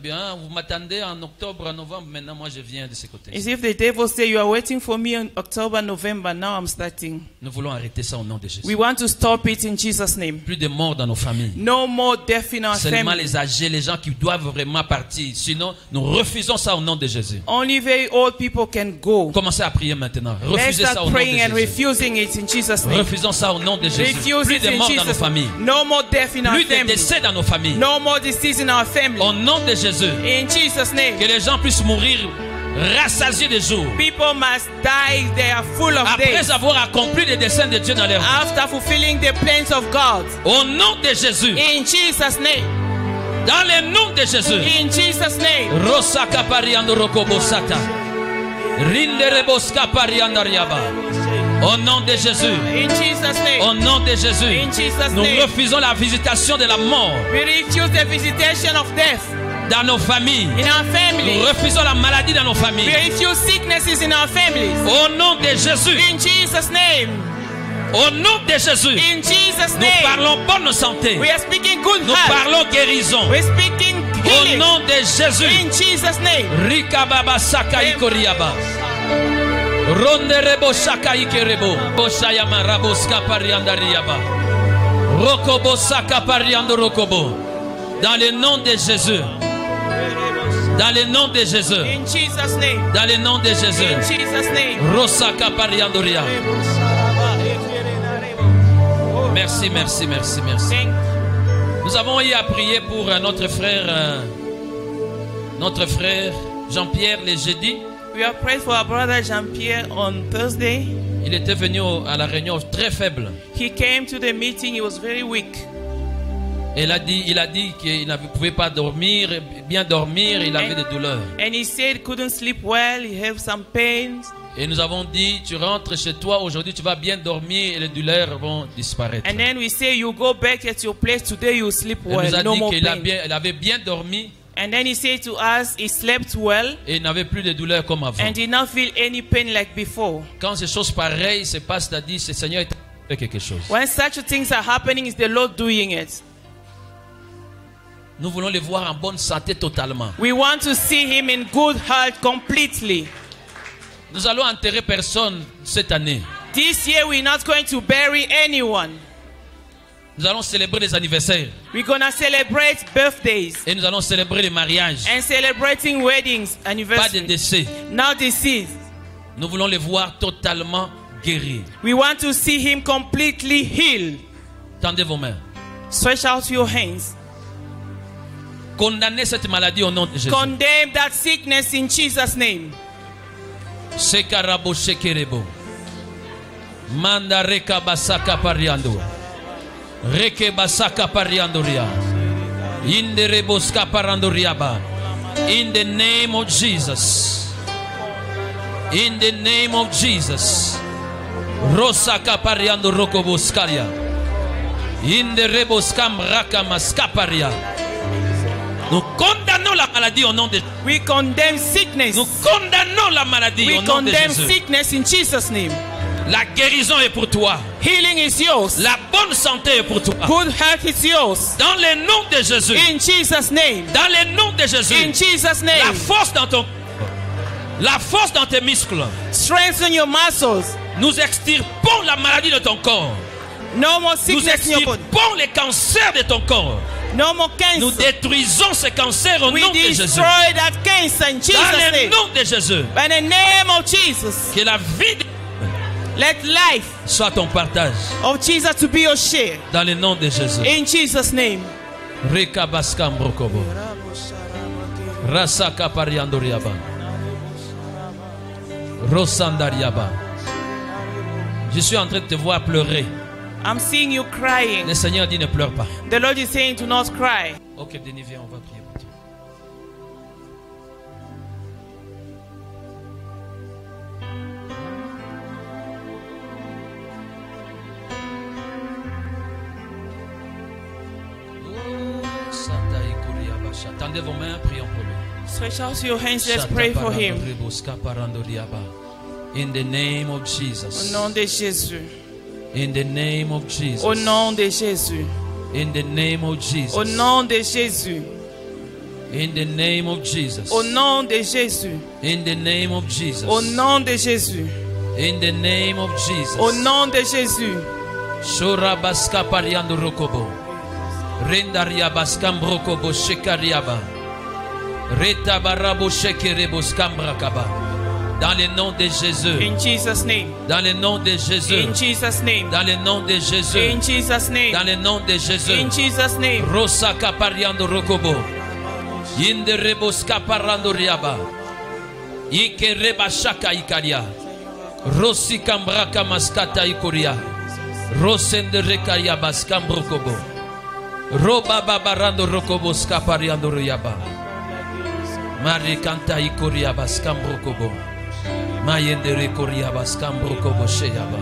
bien, vous m'attendez en octobre, en novembre, maintenant moi je viens de ce côté. It's if the devil say you are waiting for me in October, November, now I'm starting. Nous voulons arrêter ça au nom de Jésus. We want to stop it in Jesus' name. Plus de morts dans nos familles. No more death in our Seulement family. les âgés, les gens qui doivent vraiment partir. Sinon, nous refusons ça au nom de Jésus. Only very old people can go. Commencez à prier maintenant. Let's Refusez ça start au nom praying and de Jésus. refusing it in Jesus' name. Refusons ça au nom de Jésus. Refuse Plus it de in morts dans nos Jesus' familles. name. No more death in our Plus de family. décès dans nos familles. No more disease in our family. Au nom de Jésus. In Jesus' name. Que les gens puissent mourir rassasiés de jours. People must die, they are full of Après days. avoir accompli les desseins de Dieu dans leur vie. After fulfilling the plans of God. Au nom de Jésus. In Jesus' name. Dans le nom de Jésus. In Jesus' name. Rosa kapariando rokobosata. Rindereboska parianda riaba. Au nom de Jésus. In Jesus' name. Au nom de Jésus. In Jesus' Nous name. refusons la visitation de la mort We refuse the visitation of death dans nos familles. in our Nous families. refusons la maladie dans nos We familles. refuse sicknesses in our families. Au nom de Jésus. In Jesus' name. Au nom de Jésus. In Jesus' Nous name. parlons bonne santé. We are speaking good Nous health. parlons guérison. We're speaking Au healing. nom de Jésus. In Jesus' name. Rika baba sakai koriaba. Ronde rebo sakai kerebo. Boshayama raboska parianda riaba. Rokobo saka pariando rokobo. Dans le nom de Jésus. Dans le nom de Jésus. In Jesus' name. Dans le nom de In Jésus. Jesus' name. Rosaka pariando ria. Merci, merci, merci, merci. Thank Nous avons eu à prier pour notre frère Jean-Pierre le jeudi. We have prayed for our brother Jean-Pierre on Thursday. Il était venu à la réunion très faible. He came to the meeting. He was very weak. Et il a dit qu'il ne pouvait pas dormir, bien dormir, il avait des douleurs. And he said he couldn't sleep well. He had some pains. Et nous avons dit, tu rentres chez toi, aujourd'hui tu vas bien dormir et les douleurs vont disparaître. And then we say you go back at your place today. You sleep Il nous well. a No dit more qu'il pain. avait bien dormi And then he said to us he slept well et il n'avait plus de douleurs comme avant. and did not feel any pain like before. Quand ces choses pareilles se passent, c'est-à-dire que le Seigneur est fait quelque chose. When such things are happening, is the Lord doing it? Nous voulons les voir en bonne santé totalement. We want to see him in good health completely. Nous allons enterrer personne cette année. This year we're not going to bury anyone. Nous allons célébrer les anniversaires We're gonna celebrate birthdays et nous allons célébrer les mariages. and celebrating weddings, Pas de anniversaries. décès. Not deceased. Nous voulons les voir totalement guéris. We want to see him completely healed. Tendez vos mains. Stretch out your hands. Condamnez cette maladie au nom de Jésus. Condemn that sickness in Jesus' name. Sekarabo shekerebo. Manda reka basaka pariando. Reke basaka pariando ria. Inde reboska parando riaba. In the name of Jesus. In the name of Jesus. Rosaka pariando rokoboskaria. Inde reboskam raka maskaparia. Nous condamnons la maladie au nom de Jésus. We condemn sickness. Nous condamnons la maladie We au nom de condemn Jésus. sickness in Jesus' name. La guérison est pour toi. Healing is yours. La bonne santé est pour toi. Good health is yours. Dans le nom de Jésus. In Jesus' name. Dans le nom de Jésus. In Jesus' La name. force dans ton la force dans tes muscles. Strengthen your muscles. Nous extirpons la maladie de ton corps. No more Nous sickness in your body. extirpons les cancers de ton corps. No more Nous cancer. détruisons ces cancers au We nom de Jésus. destroy that cancer in Dans Jesus' le name. nom de Jésus. By the name of Jesus. Que la vie de Let life soit ton partage. of Jesus to be your share. Dans le nom de Jésus. In Jesus' name. Rekabaskam brokobo. Rasaka pariandoriaba. Rosandariaba. Je suis en train de te voir pleurer. I'm seeing you crying. Le Seigneur dit ne pleure pas. The Lord is saying to not cry. Ok, Denis, viens, on va prier pour toi. Tendez vos mains, prions pour lui. Stretch out your hands. Let's pray for him. In the name of Au Jesus. nom de Jésus. In the name of Jesus. Au nom de Jésus. In the name of Jesus. Au nom de Jésus. In the name of Jesus. Au nom de Jésus. In the name of Jesus. Au nom de Jésus. In the name of Jesus. Au nom de Jésus. Shorabaska pariando rokobo. Rendaria baskam rokobo shekariaba. Reta barabo shekerebo skambrakaba. Dans le nom de Jésus. In Jesus' name. Dans le nom de Jésus. In Jesus' name. Dans le nom de Jésus. In Jesus' name. Dans le nom de Jésus. In Jesus' name. Rosaka pariando rokobo. Yinde reboska parando riaba. Ikereba shaka ikaria. Rosi kambraka maskata ikoria. Rosende rekaria baskambrokobo. Roba babarando rokobo skapariando royaba. Mari kanta ikoria baskambrokobo. Mayende rekoria baskambrokobo sheyaba.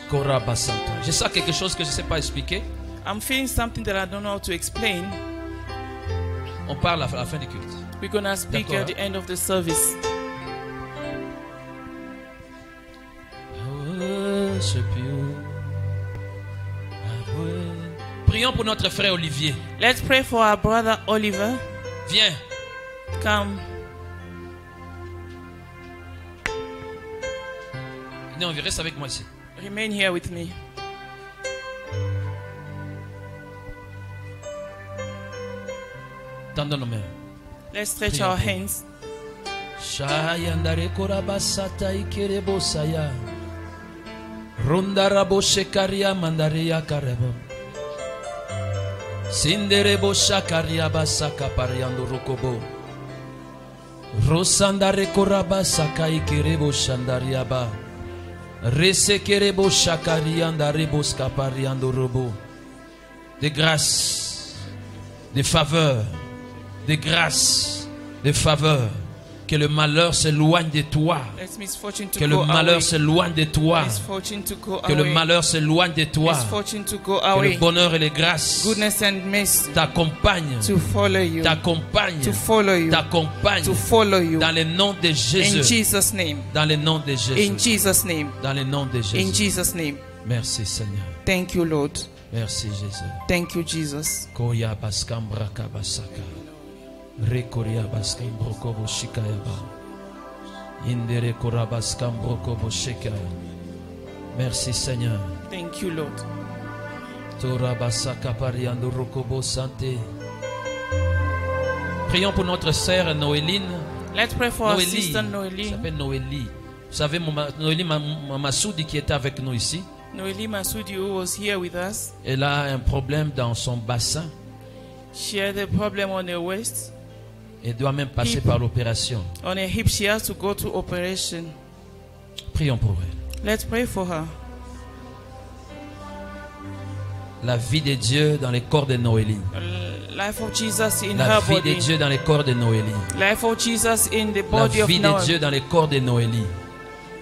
Koraba santa. Je sens quelque chose que je ne sais pas expliquer. I'm feeling something that I don't know how to explain. On parle à la fin du culte. We're going to speak D'accord. at the end of the service. Prions pour notre frère Olivier. Let's pray for our brother Oliver. Viens. Come. Non, reste avec moi ici. Remain here with me. Tendons nos mains. Let's stretch Prions our pour- hands. Shayandare korabasata ikerebo saya. Rondarabo shekaria mandaria karebo. Sinderebo shakaria basaka pariando rokobo. Rosandare korabasaka ikerebo shandariaba. Resekerebo shakaria ndarebo skapariando robo. De grâce, de faveur, de grâce, de faveur. Que le malheur s'éloigne de toi. Let misfortune to Que le go malheur away. s'éloigne de toi. Misfortune to go Que le away. malheur s'éloigne de toi. Misfortune to go Que away. le bonheur et les grâces Goodness and mercy t'accompagnent. to follow you. T'accompagnent. To follow you. T'accompagnent. To follow you. Dans le nom de In Jésus. Jesus' name. Dans le nom de In Jésus. Jesus' name. Dans le nom de In Jésus. Jesus' name. Merci Seigneur. Thank you, Lord. Merci Jésus. Thank you, Jesus. Koya baskambra kabasaka. Rekoria baskambroko boshikayaba. Indere korabaskambroko boshikaya. Merci Seigneur. Thank you, Lord. Torabasaka pariando rokobo santé. Prions pour notre sœur Noéline. Let's pray for our Noélie. sister Elle Noélie. s'appelle Noélie. Vous savez, Noélie Massoudi qui était avec nous ici, Noélie Masudi, who was here with us, elle a un problème dans son bassin. she had a problem on her waist. Elle doit même passer Hip. par l'opération. On her hip, she has to go to operation. Prions pour elle. Let's pray for her. La vie de Dieu dans les corps de Noélie. Life of Jesus in La her vie de body. Dieu dans les corps de Noélie. Life of Jesus in the La body of vie de Noah. Dieu dans les corps de Noélie.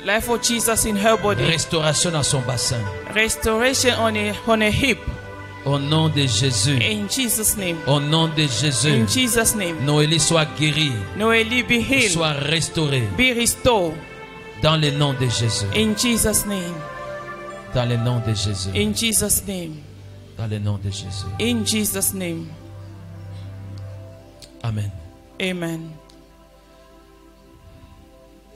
Life of Jesus in her body. Restauration dans son bassin. Restoration on her hip. Au nom de Jésus. In Jesus' name. Au nom de Jésus. In Jesus' name. Noélie soit guérie. Noélie, be healed. Soit restaurée. Be restored. Dans le nom de Jésus. In Jesus' name. Dans le nom de Jésus. In Jesus' name. Dans le nom de Jésus. In Jesus' name. Amen. Amen.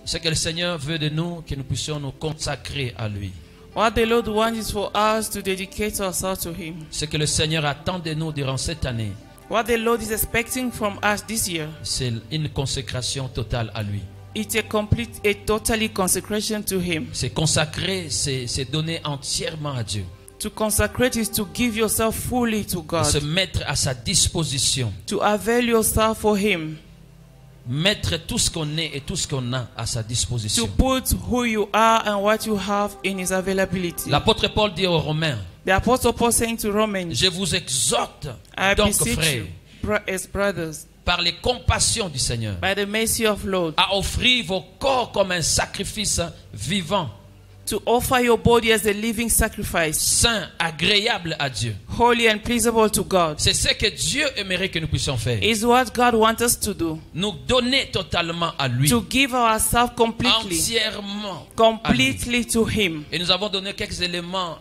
Ce que le Seigneur veut de nous, que nous puissions nous consacrer à lui. What the Lord wants is for us to dedicate ourselves to Him. Ce que le Seigneur attend de nous durant cette année, What the Lord is expecting from us this year, c'est une consécration totale à lui. it's a totally consecration to Him. C'est consacrer, c'est donner entièrement à Dieu. To consecrate is to give yourself fully to Et God. se mettre à sa disposition. To avail yourself for Him. Mettre tout ce qu'on est et tout ce qu'on a à sa To disposition. put who you are and what you have in His availability. L'apôtre Paul dit aux Romains, The Apostle Paul saying to Romans, je vous exhorte, I donc beseech frères, you, as brothers, par les compassions du Seigneur, by the mercy of Lord, à offrir vos corps comme un sacrifice vivant, to offer your body as a living sacrifice, saint, agréable à Dieu. holy and pleasable to God. C'est ce que Dieu aimerait que nous puissions faire. Is what God wants us to do. Nous donner totalement à lui. To give ourselves completely, Entièrement. à lui. completely to Him. Et nous avons donné quelques éléments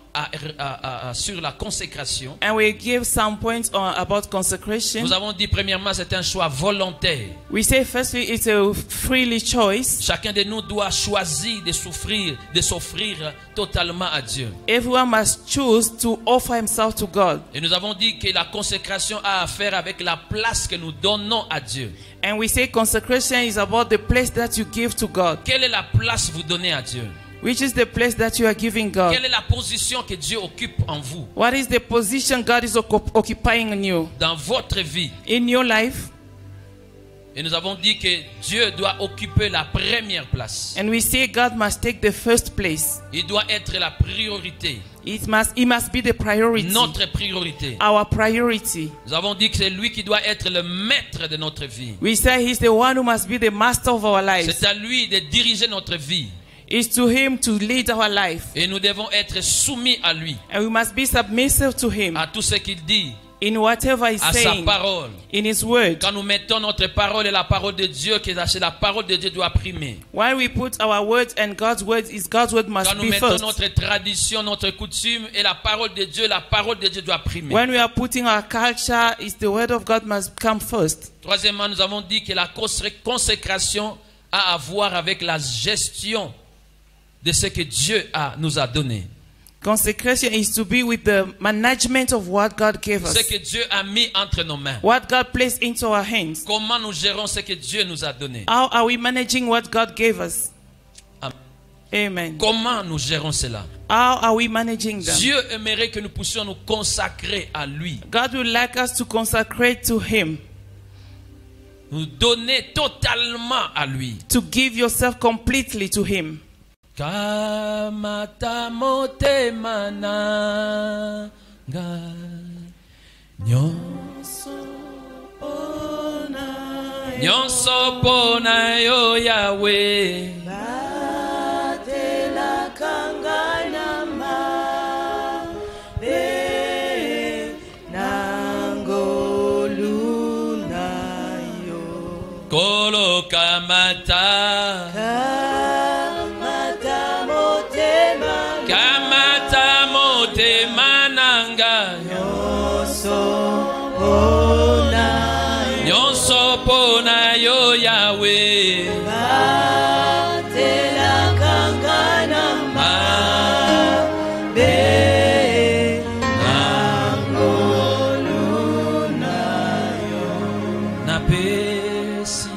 sur la consécration. And we give some points about consecration. Nous avons dit premièrement c'est un choix volontaire. We say firstly it's a freely choice. Chacun de nous doit choisir de s'offrir totalement à Dieu. Everyone must choose to offer himself to God. Et nous avons dit que la consécration a à faire avec la place que nous donnons à Dieu. And we say consecration is about the place that you give to God. Quelle est la place que vous donnez à Dieu? Which is the place that you are giving God? Quelle est la position que Dieu occupe en vous? What is the position God is occupying in you? Dans votre vie. In your life? Et nous avons dit que Dieu doit occuper la première place. And we say God must take the first place. Il doit être la priorité. He must be the priority. Notre priorité. Our priority. Nous avons dit que c'est lui qui doit être le maître de notre vie. We say he's the one who must be the master of our lives. C'est à lui de diriger notre vie. It's to him to lead our life. Et nous devons être soumis à lui. And we must be submissive to him. À tout ce qu'il dit. In whatever he's à saying. Sa parole. In his word. Quand nous mettons notre parole et la parole de Dieu, c'est la parole de Dieu doit primer. When we put our words and God's word, God's word must Quand nous be mettons first. notre tradition, notre coutume et la parole de Dieu doit primer. When we are putting our culture, the word of God must come first. Troisièmement, nous avons dit que la consécration a à voir avec la gestion de ce que Dieu nous a donné. Consecration is to be with the management of what God gave us. Ce que Dieu a mis entre nos mains. What God placed into our hands. Comment nous gérons ce que Dieu nous a donné? How are we managing what God gave us? Amen. Amen. Comment nous gérons cela? How are we managing them? Dieu aimerait que nous puissions nous consacrer à lui. God would like us to consecrate to him. Nous donner totalement à lui. To give yourself completely to him. Kamata motema nanga nyonso pona yo Yahweh batela kangana ma be nangolu na yo kolo kamata kamata motema nanga nyonso pona yo Yahweh batela kangana ma be nangolu na yo napesi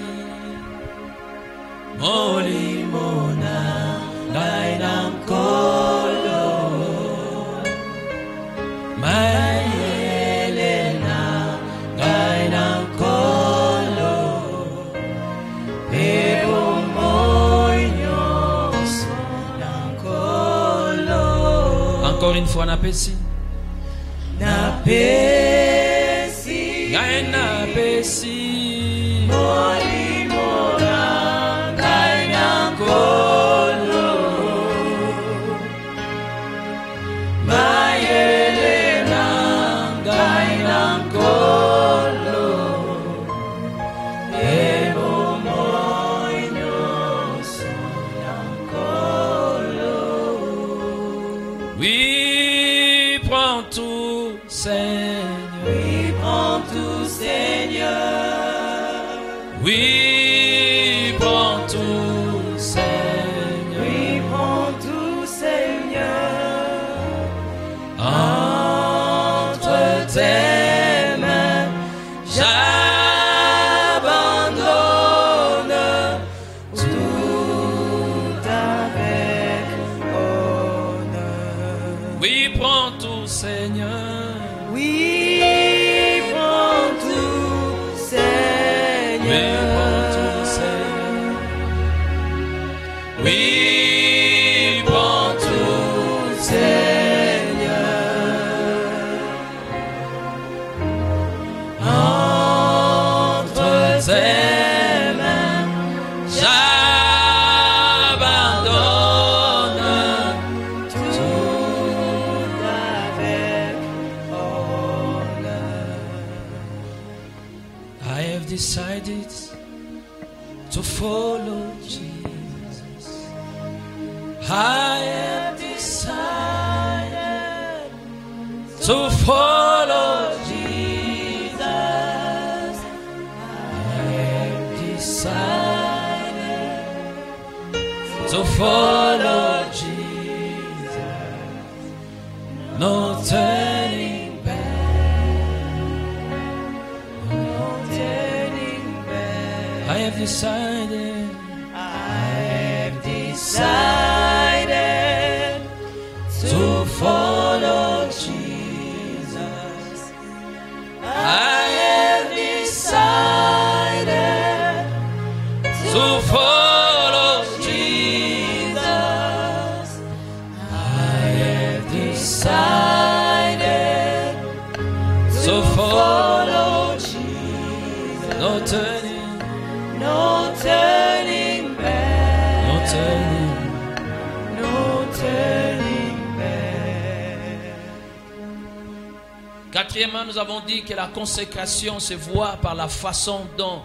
molimo na ngai na nkolo mayelena ngai na nkolo ebomoi nyonso na nkolo. encore une fois napesi ngai napesi molimo na ngai na nkolo mayelena ngai na nkolo ebomoi nyonso na nkolo. oui prends tout Seigneur Oui, prends tout Seigneur. oui prends tout Seigneur Oui, prends tout Seigneur. entre tes mains J'abandonne tout avec honneur. oui prends tout Seigneur Oui, prends tout Seigneur. oui prends tout Seigneur. Entre tes mains, j'abandonne tout avec honneur. I have decided to follow Jesus. I have decided to follow Jesus. I have decided to follow Jesus. No turning back. No turning back. I have decided. I have decided to follow Jesus. I have decided decided So to follow, follow Jesus. no turning, No turning back. no turning. No turning back. Quatrièmement, nous avons dit que la consécration se voit par la façon dont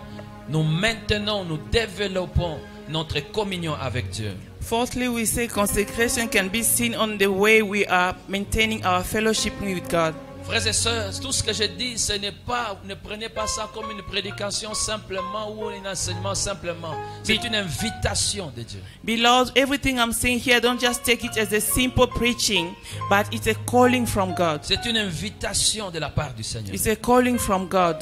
nous maintenons, nous développons notre communion avec Dieu. Fourthly, we say consecration can be seen on the way we are maintaining our fellowship with God. Frères et sœurs, tout ce que je dis, ce n'est pas, ne prenez pas ça comme une prédication simplement ou un enseignement simplement. C'est une invitation de Dieu. Beloved, everything I'm saying here, don't just take it as a simple preaching, but it's a calling from God. C'est une invitation de la part du Seigneur. It's a calling from God.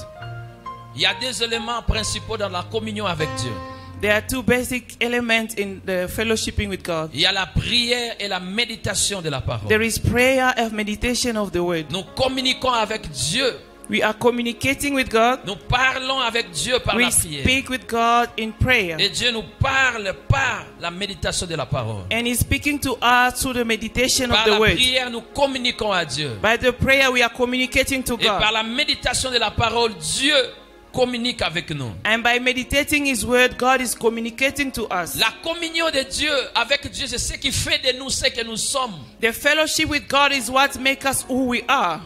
Il y a des éléments principaux dans la communion avec Dieu. There are two basic elements in the fellowshipping with God. Il y a la prière et la méditation de la parole. There is prayer and meditation of the word. Nous communiquons avec Dieu. We are communicating with God. Nous parlons avec Dieu par We la prière. speak with God in prayer. Et Dieu nous parle par la méditation de la parole. And He's speaking to us through the meditation of Par the la word. prière, nous communiquons à Dieu. By the prayer, we are communicating to Et par God. la méditation de la parole, Dieu communique avec nous. And by meditating His word, God is communicating to us. La communion de Dieu avec Dieu, c'est ce qui fait de nous ce que nous sommes. The fellowship with God is what makes us who we are.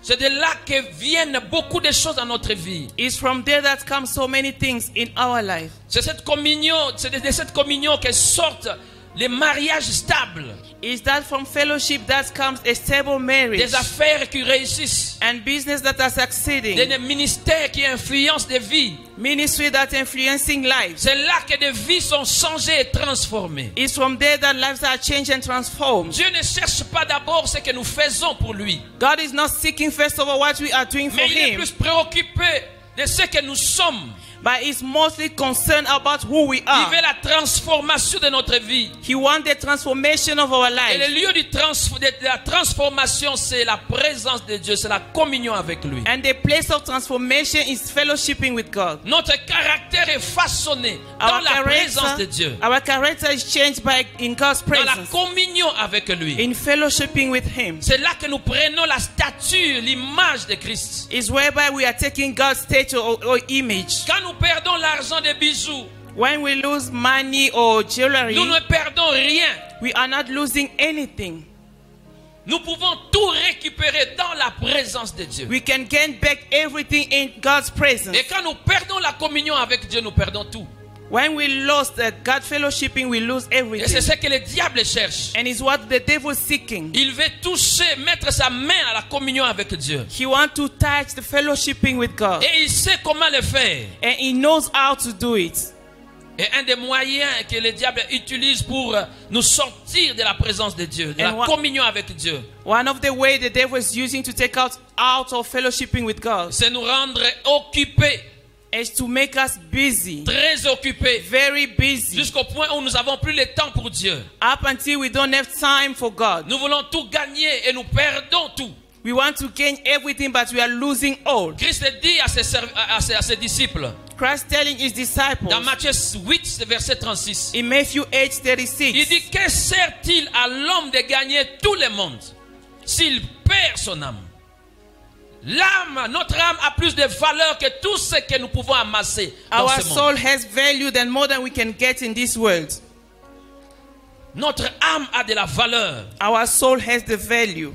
C'est de là que viennent beaucoup de choses dans notre vie. It's from there that come so many things in our life. C'est cette communion, c'est de cette communion que sortent les mariages stables, Is that from fellowship that comes a stable marriage des affaires qui réussissent, and business that are succeeding, des ministères qui influencent des vies. ministry that influencing lives. C'est là que des vies sont changées et transformées. It's from there that lives are changed and transformed. Dieu ne cherche pas d'abord ce que nous faisons pour lui, God is not seeking first of all what we are doing for mais il est Him, plus préoccupé de ce que nous sommes. but is mostly concerned about who we Il are. veut la transformation de notre vie. He wants the transformation of our Et le lives. lieu de la transformation, c'est la présence de Dieu, c'est la communion avec lui. And the place of transformation is fellowshipping with God. Notre caractère est façonné dans la présence de Dieu, our character is changed in God's dans la presence, communion avec lui. in fellowshipping with Him. C'est là que nous prenons la stature, l'image de Christ. Is whereby we are taking God's stature or image. Quand nous perdons l'argent des bijoux, When we lose money or jewelry, nous ne perdons rien. we are not losing anything. Nous pouvons tout récupérer dans la présence de Dieu. We can gain back everything in God's presence. Et quand nous perdons la communion avec Dieu, nous perdons tout. When we lost that God fellowshipping, we lose Et c'est everything. ce que le diable cherche. And it's what the devil is seeking. Il veut toucher, mettre sa main à la communion avec Dieu. He wants to touch the fellowshipping with God. Et il sait comment le faire. And he knows how to do it. Et un des moyens que le diable utilise pour nous sortir de la présence de Dieu, de la And what- communion avec Dieu, One of the ways the devil is using to take out of fellowshipping with God c'est nous rendre occupés, is to make us busy, très occupés, very busy, jusqu'au point où nous n'avons plus le temps pour Dieu. up until we don't have time for God. Nous voulons tout gagner et nous perdons tout. We want to gain everything, but we are losing all. Christ dit à ses disciples, Christ telling his disciples dans Matthieu 8, verset 36, in Matthew il 8:36, dit, que sert-il à l'homme de gagner tout le monde s'il perd son âme? Notre âme a plus de valeur que tout ce que nous pouvons amasser dans our ce monde. soul has value than more than we can get in this world. Notre âme a de la valeur. Our soul has the value.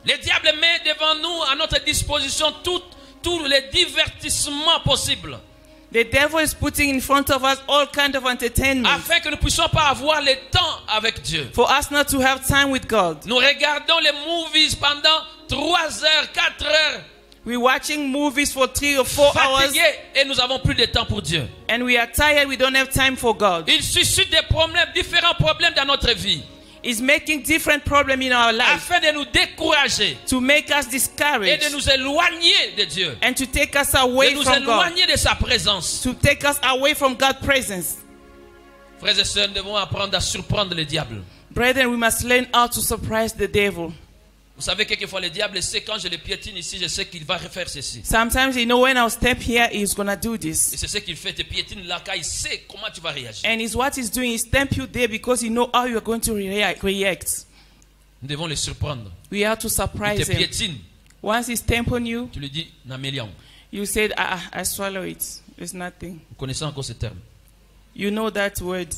Le diable met devant nous, à notre disposition, tous les divertissements possibles, The devil is putting in front of us all kinds of entertainment afin que nous ne puissions pas avoir le temps avec Dieu. for us not to have time with God. Nous regardons les movies pendant 3 heures, 4 heures, We're watching movies for 3 or 4 hours fatigués, et nous n'avons plus de temps pour Dieu. and we are tired. We don't have time for God. Il suscite des problèmes, différents problèmes dans notre vie, It's making different problems in our life afin de nous décourager to make us et discouraged de nous éloigner de Dieu, and to take us de away nous from God, éloigner de sa présence. to take us away from God's presence. Frères et sœurs, nous devons apprendre à surprendre le diable. Brethren, we must learn how to surprise the devil. Vous savez, quelquefois, le diable sait, quand je le piétine ici, je sais qu'il va refaire ceci. Sometimes, when I'll step here, he's going to do Et this. c'est ce qu'il fait, te piétine là, car il sait comment tu vas réagir. And it's what he's doing. He stamp you there because he knows how you're going to react. Nous devons le surprendre. We have to Il surprise te him. piétine. Once he stamp on you, Tu lui dis, Namélian. you said, I swallow it. It's nothing. Vous connaissez encore ce terme. You know that word.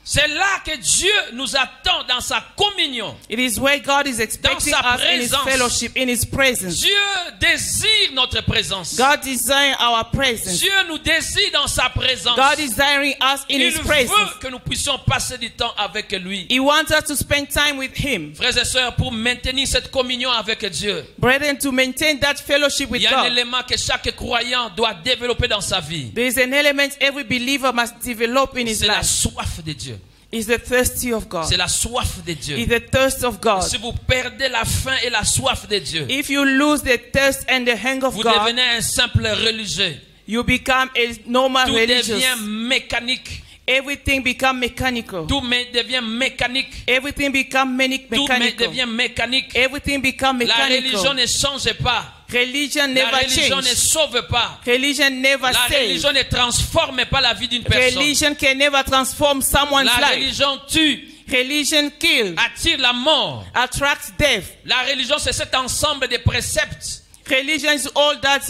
C'est là que Dieu nous attend dans sa communion. It is where God is expecting Dans sa us in His présence. fellowship, in His presence. Dieu désire notre présence. God desires our presence. Dieu nous désire dans sa présence. God desiring us in Il His presence. veut que nous puissions passer du temps avec lui. He wants us to spend time with Him. Frères et sœurs, pour maintenir cette communion avec Dieu, Brethren, to maintain that fellowship with il y a un God, élément que chaque croyant doit développer dans sa vie. there is an element every believer must develop in his C'est la life. soif de Dieu. It's the thirsty of God. C'est la soif de Dieu. It's the thirst of God. Si vous perdez la faim et la soif de Dieu, If you lose the thirst and the hunger of vous God, devenez un simple religieux. you become a normal Tout religious. devient mécanique. Everything become mechanical. Tout devient mécanique. Everything become Tout mechanical. devient mécanique. Everything become La religion mechanical. ne change pas. Religion La never religion ne change. sauve pas. Religion never La saves. religion ne transforme pas la vie d'une personne. Religion can never transform someone's La life. religion tue, Religion kills, attire la mort. attracts death. La religion, c'est cet ensemble de préceptes Religion is all that,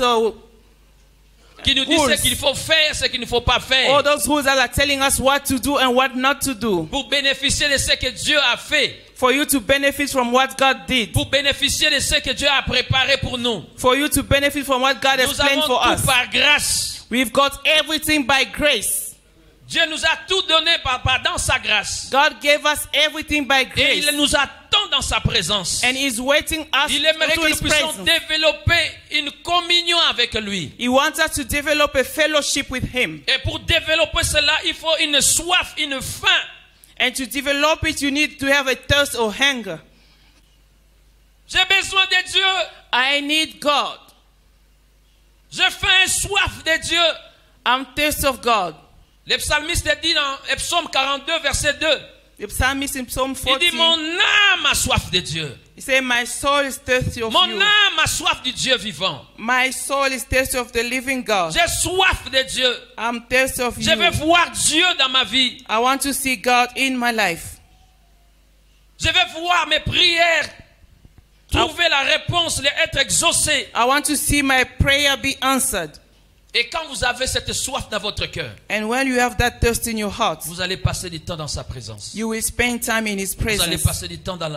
qui nous disent Rules. ce qu'il faut faire, ce qu'il ne faut pas all faire. those rules that are telling us what to do and what not to do. Pour bénéficier de ce que Dieu a fait. For you to benefit from what God did. Pour bénéficier de ce que Dieu a préparé pour nous. For you to benefit from what God has Nous planned avons for tout us. par grâce. We've got everything by grace. Dieu nous a tout donné dans sa grâce. God gave us everything by Et grace. il nous attend dans sa présence. And He's waiting us Il aimerait to que nous His puissions presence. développer une communion avec lui. He wants us to develop a fellowship with Him. Et pour développer cela, il faut une soif, une faim. And to develop it, you need to have a thirst or hunger. J'ai besoin de Dieu. I need God. J'ai faim et soif de Dieu. I'm thirsty of God. Le psalmiste dit dans Psaume 42, verset 2. The psalmist in Psalm Il 40, dit, mon âme a soif de Dieu. he said, my soul is thirsty of Mon you. âme a soif du Dieu vivant. My soul is thirsty of the living God. J'ai soif de Dieu. I'm thirsty of Je veux you. voir Dieu dans ma vie. I want to see God in my life. Je veux voir mes prières trouver la réponse, être exaucées. I want to see my prayer be answered. Et quand vous avez cette soif dans votre cœur, And when you have that thirst in your heart, vous allez passer du temps dans sa présence. you will spend time in His Vous allez presence. passer du temps dans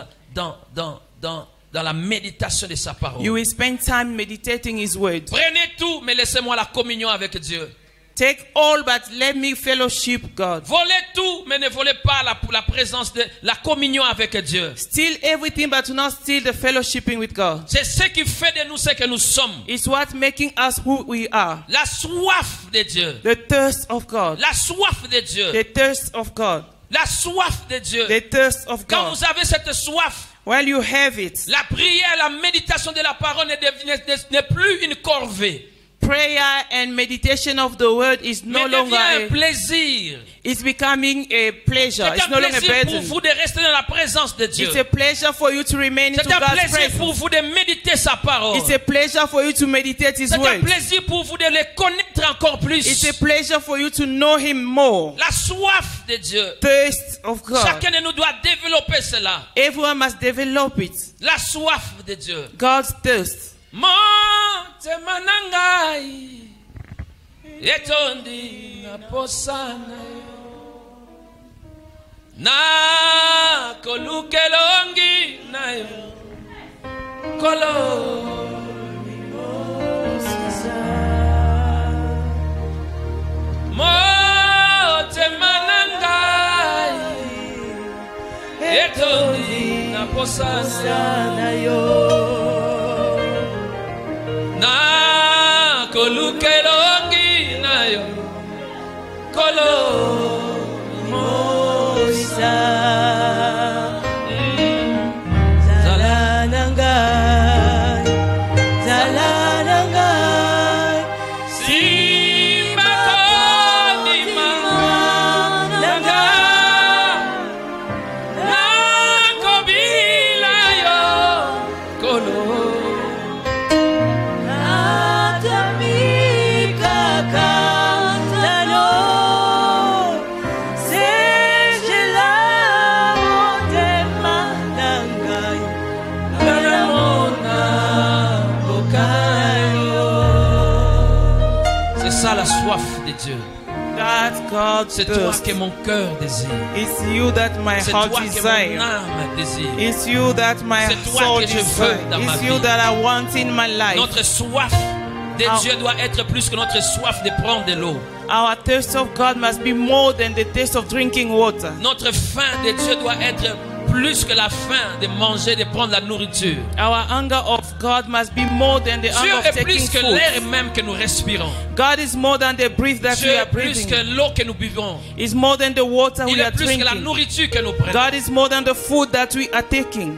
la méditation de sa parole. You will spend time meditating His word. Prenez tout, mais laissez-moi la communion avec Dieu. Take all, but let me fellowship God. Volez tout, mais ne volez pas la présence de la communion avec Dieu. Steal everything, but do not steal the fellowshipping with God. C'est ce qui fait de nous ce que nous sommes. It's what making us who we are. La soif de Dieu. The thirst of God. La soif de Dieu. The thirst of God. La soif de Dieu. The thirst of Quand God. vous avez cette soif, While you have it, la prière, la méditation de la parole n'est plus une corvée. prayer and meditation of the word is no Mais longer devient un plaisir. it's becoming a pleasure. C'est It's un no longer a plaisir pour burden. vous de rester dans la présence de Dieu. It's a pleasure for you to remain into C'est un God's plaisir pour presence. vous de méditer sa parole. It's a pleasure for you to meditate His C'est un word. plaisir pour vous de le connaître encore plus. It's a pleasure for you to know Him more. La soif de Dieu. Thirst of God. Chacun de nous doit développer cela. Everyone must develop it. La soif de Dieu. God's thirst. Motema nangai etondi naposana na kolukelongi nayo kolo motema nangai etondi naposana na kolukelongi nayo kolo moisa simba konima nanga nakobila yo kolo la soif de Dieu. That God C'est toi thirst. que mon cœur désire. It's you that my C'est heart toi que mon desire. âme désire. It's you that my C'est toi soul que je veux desire. dans ma It's you vie. that I want in my life. Notre soif de Ah. Dieu doit être plus que notre soif de prendre de l'eau. Our thirst of God must be more than the taste of drinking water. Notre faim de Dieu doit être plus que la faim de manger, de prendre la nourriture. Our hunger of God must be more than the Dieu hunger of est taking plus que food. l'air même que nous respirons. God is more than the breath that Dieu we are est plus breathing. que l'eau que nous buvons. It's more than the water Il we est are plus que la drinking. nourriture que nous prenons. God is more than the food that we are taking.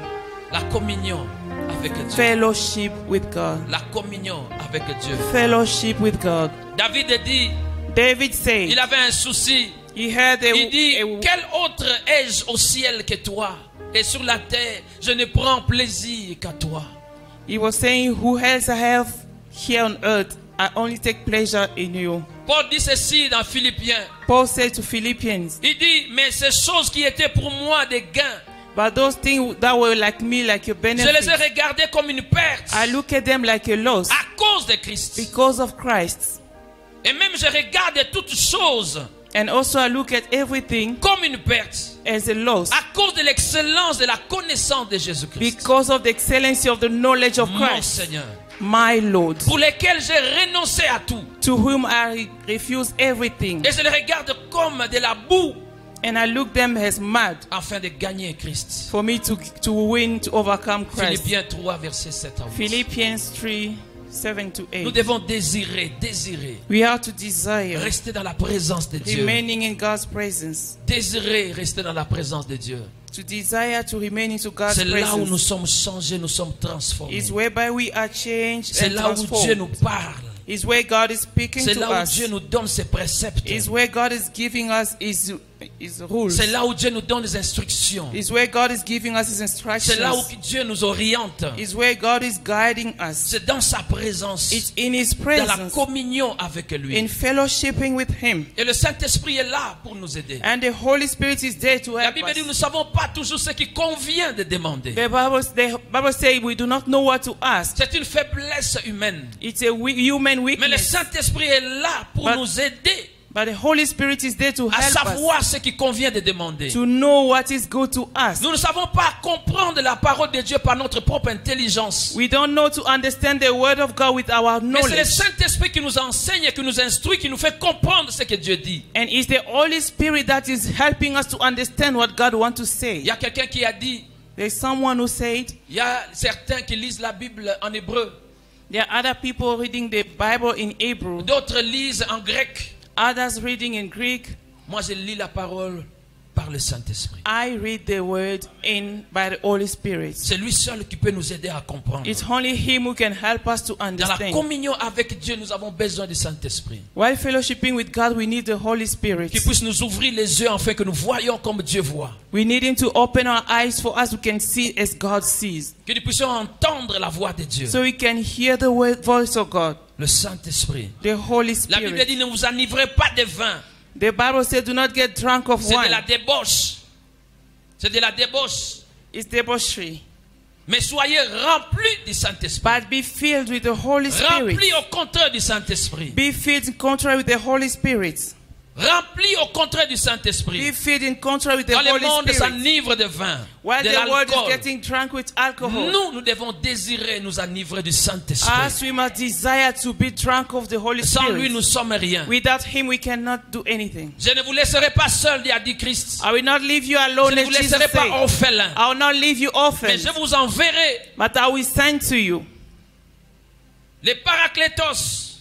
La communion avec Dieu. Fellowship with God. La communion avec Dieu. Fellowship with God. David dit, David said, il avait un souci. he had Il dit, a quel autre ai-je au ciel que toi? Et sur la terre, je ne prends plaisir qu'à toi. he was saying, who else I have here on earth? I only take pleasure in you. Paul dit ceci dans Philippiens. Paul said to Philippians, Il dit, mais ces choses qui étaient pour moi des gains, but those things that were like me, like your je les ai benefit, regardées comme une perte I look at them like a loss à cause de Christ. because of Christ. Et même je regarde toutes choses And also I look at everything comme une perte as a loss à cause de l'excellence de la connaissance de Jésus-Christ. because of the excellency of the knowledge of Mon Christ, Seigneur, my Lord, pour lesquels j'ai renoncé à tout. to whom I refuse everything. Et je les regarde comme de la boue And I look them as mad afin de gagner Christ. for me to win, to overcome Christ. Philippiens 3, verset 7 à 8. Philippians 3, 7 to Nous 8. devons désirer We have to desire rester dans la présence de Dieu. remaining in God's presence. Désirer rester dans la présence de Dieu. To desire to remain into God's C'est là où nous presence sommes changés, nous sommes transformés. is whereby we are changed C'est and là où Dieu nous transformed. parle. Is where God is speaking C'est to là où us. Dieu nous donne ses préceptes. Is where God is giving us his rules. C'est là où Dieu nous donne des instructions. Is where God is giving us his C'est là où instructions. Dieu nous oriente. Is where God is guiding us. C'est dans sa présence, It's in his dans la presence, communion avec lui. in fellowshipping with him. Et le Saint-Esprit est là pour nous aider. And the Holy Spirit is there to La help Bible dit, nous ne us. savons pas toujours ce qui convient de demander. The Bible says we do not know what to ask. C'est une faiblesse humaine. It's a human Mais le weakness. Saint-Esprit est là pour But- nous aider But the Holy Spirit is there to à help us, savoir ce qui convient de demander. to know what is good to us. Nous ne savons pas comprendre la parole de Dieu par notre propre intelligence. We don't know to understand the word of God with our Mais c'est le knowledge. Saint-Esprit qui nous enseigne, qui nous instruit, qui nous fait comprendre ce que Dieu dit. And it's the Holy Spirit that is helping us to understand what God wants to say. Il y a quelqu'un qui a dit, There's someone who said, il y a certains qui lisent la Bible en hébreu, there are other people reading the Bible in Hebrew, d'autres lisent en grec. others reading in Greek. Moi, je lis la parole par le Saint-Esprit. I read the word by the Holy Spirit. C'est lui seul qui peut nous aider à comprendre. It's only him who can help us to Dans la understand. communion avec Dieu, nous avons besoin du Saint-Esprit. While fellowshipping with God, we need the Holy Spirit. Qui puisse nous ouvrir les yeux afin que nous voyions comme Dieu voit. We need him to open our eyes for us, we can see as God sees. Que nous puissions entendre la voix de Dieu. So we can hear the voice of God, Le Saint-Esprit. the Holy La Bible Spirit. dit, ne vous enivrez pas de vin. The Bible says, do not get drunk of C'est de la wine. débauche. C'est de la débauche. It's debauchery. Mais soyez remplis du Saint-Esprit. But be filled with the Holy Spirit. Remplis au contraire du Saint-Esprit. Be filled in contrary with the Holy Spirit. Remplis au contraire du Be Saint-Esprit. filled in contrary with the Quand le Holy monde Spirit. s'enivre de vin, While de the world is l'alcool, getting drunk with alcohol, nous devons désirer nous enivrer du us Saint-Esprit. we must desire to be drunk of the Holy Sans lui, Spirit. nous sommes rien. Without him, we cannot do anything. Je ne vous laisserai pas seul, a dit Christ. I will not leave you Je alone, ne as vous Jesus laisserai pas said. orphelin. I will not leave you Mais orphans, je vous enverrai but I will send to you les Paraclétos.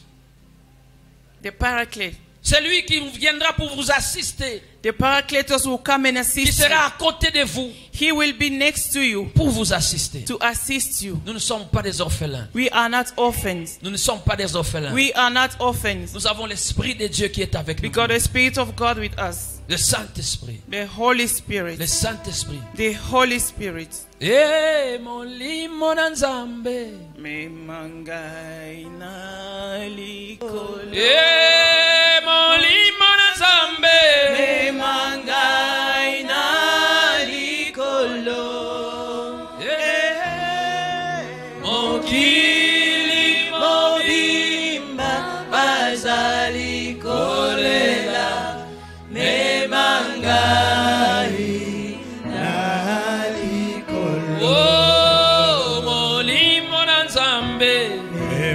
the Paraclete. C'est lui qui viendra pour vous assister. The Paracletos will come and Qui assist sera you. à côté de vous He will be next to you pour vous assister. to assist you. Nous ne sommes pas des orphelins. We are not orphans. Nous ne sommes pas des orphelins. We are not orphans. Nous avons l'Esprit de Dieu qui est avec nous. We got the Spirit of God with us. Le Saint-Esprit. The Holy Le Spirit. Saint-Esprit. The Holy Spirit. Eh, mon limo na nzambe. Me mangai na likolo. Eh, mon limo na nzambe. Me mangai na likolo. Mokili Mobimba bazali.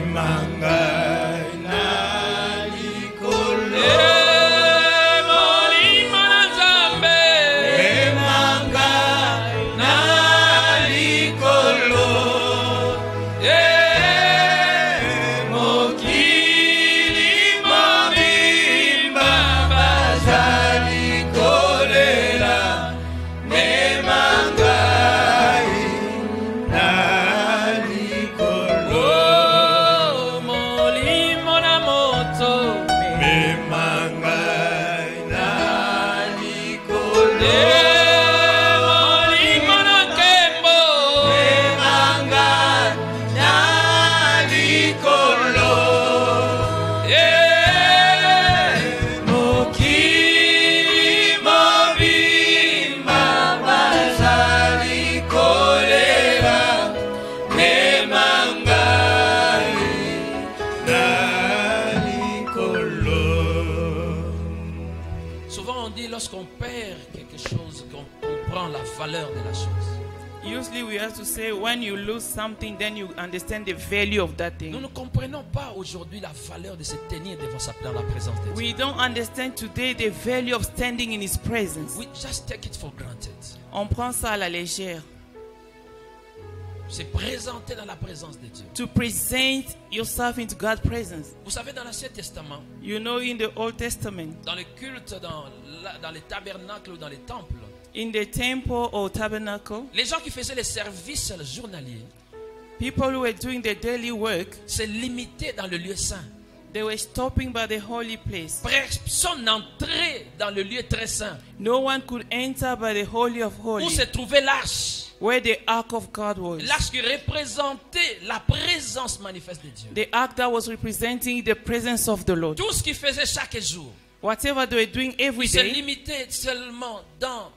Memangai na likolo. Molimo na Nzambe. Memangai na likolo. Mokili mobimba bazali kolela. Memangai na likolo. Oh, molimo na moto. Memangai na likolo. Molimo na nkembo. Memangai na likolo. Mokili mobimba bazali kolela. Memangai na likolo. Souvent on dit lorsqu'on perd quelque chose, qu'on comprend la valeur de la chose. Usually we have to say when you lose something, then you understand the value of that Nous thing. ne comprenons pas aujourd'hui la valeur de se tenir dans la présence de Dieu. We don't understand today the value of standing in His presence. We just take it for granted. On prend ça à la légère. Se présenter dans la présence de Dieu. To present yourself into God's presence. Vous savez, dans l'Ancien Testament, You know, in the Old Testament, dans les cultes, dans les tabernacles ou dans les temples, in the temple or tabernacle, les gens qui faisaient les services journaliers people who were doing their daily work, se limitaient dans le lieu saint. they were stopping by the holy place. Personne n'entrait dans le lieu très saint No one could enter by the Holy of où Holies, se trouvait l'arche. where the Ark of God was. L'arche qui représentait la présence manifeste de Dieu. The ark that was representing the presence of the Lord. Tout ce qu'ils faisaient chaque jour, Whatever they were doing every ils se day, limitaient seulement dans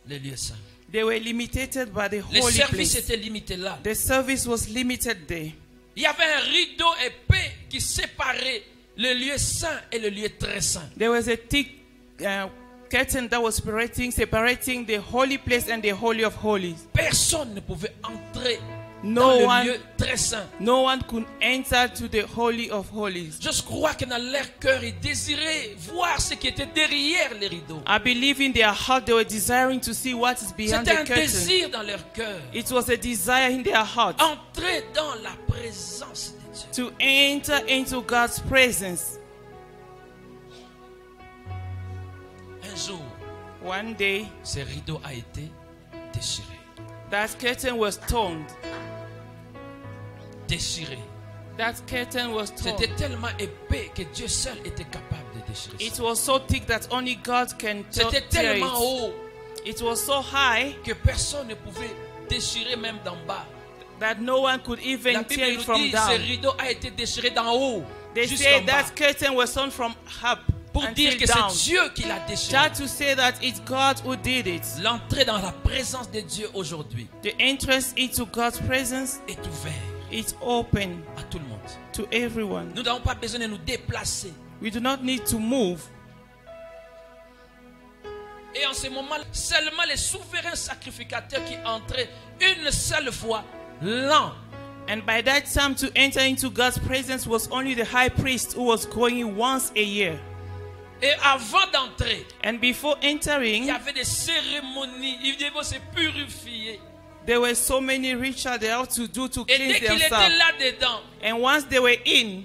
le lieu saint. they were limited by the Les holy services place. étaient limités là. The service was limited there. Il y avait un rideau épais qui séparait le lieu saint et le lieu très saint. There was a thick curtain that was separating the holy place and the Holy of Holies. Personne ne pouvait entrer No dans le one- lieu très saint. No one could enter to the Holy of Holies. Je crois que dans leur cœur, ils désiraient voir ce qui était derrière les rideaux. I believe in their heart they were desiring to see what is behind C'était the un curtain. désir dans leur cœur. It was a desire in their heart Entrer dans la présence de Dieu. to enter into God's presence. Un jour, One day, ce rideau a été déchiré. that curtain was torn. Déchiré. That curtain was torn. C'était tellement épais que Dieu seul était capable de déchirer It ça. was so thick that only God can C'était tear tellement it. haut It was so high que personne ne pouvait déchirer même d'en bas. that no one could La even tear Bible it nous from dit que down. ce rideau a été déchiré d'en haut They jusqu'en say bas. that curtain was torn from up Pour dire until que down. c'est Dieu qui l'a déchiré. Just to say that it's God who did it. L'entrée dans la présence de Dieu aujourd'hui The entrance into God's presence est ouverte is open à tout le monde. to everyone. Nous n'avons pas besoin de nous déplacer. We do not need to move. Et en ce moment, seulement les souverains sacrificateurs qui entraient une seule fois l'an. And by that time, to enter into God's presence was only the high priest who was going once a year. Et avant d'entrer, And before il y entering, avait des cérémonies. Ils devaient se purifier. there were so many rituals they had to do to Et cleanse dès qu'il était themselves. là-dedans, And once they were in,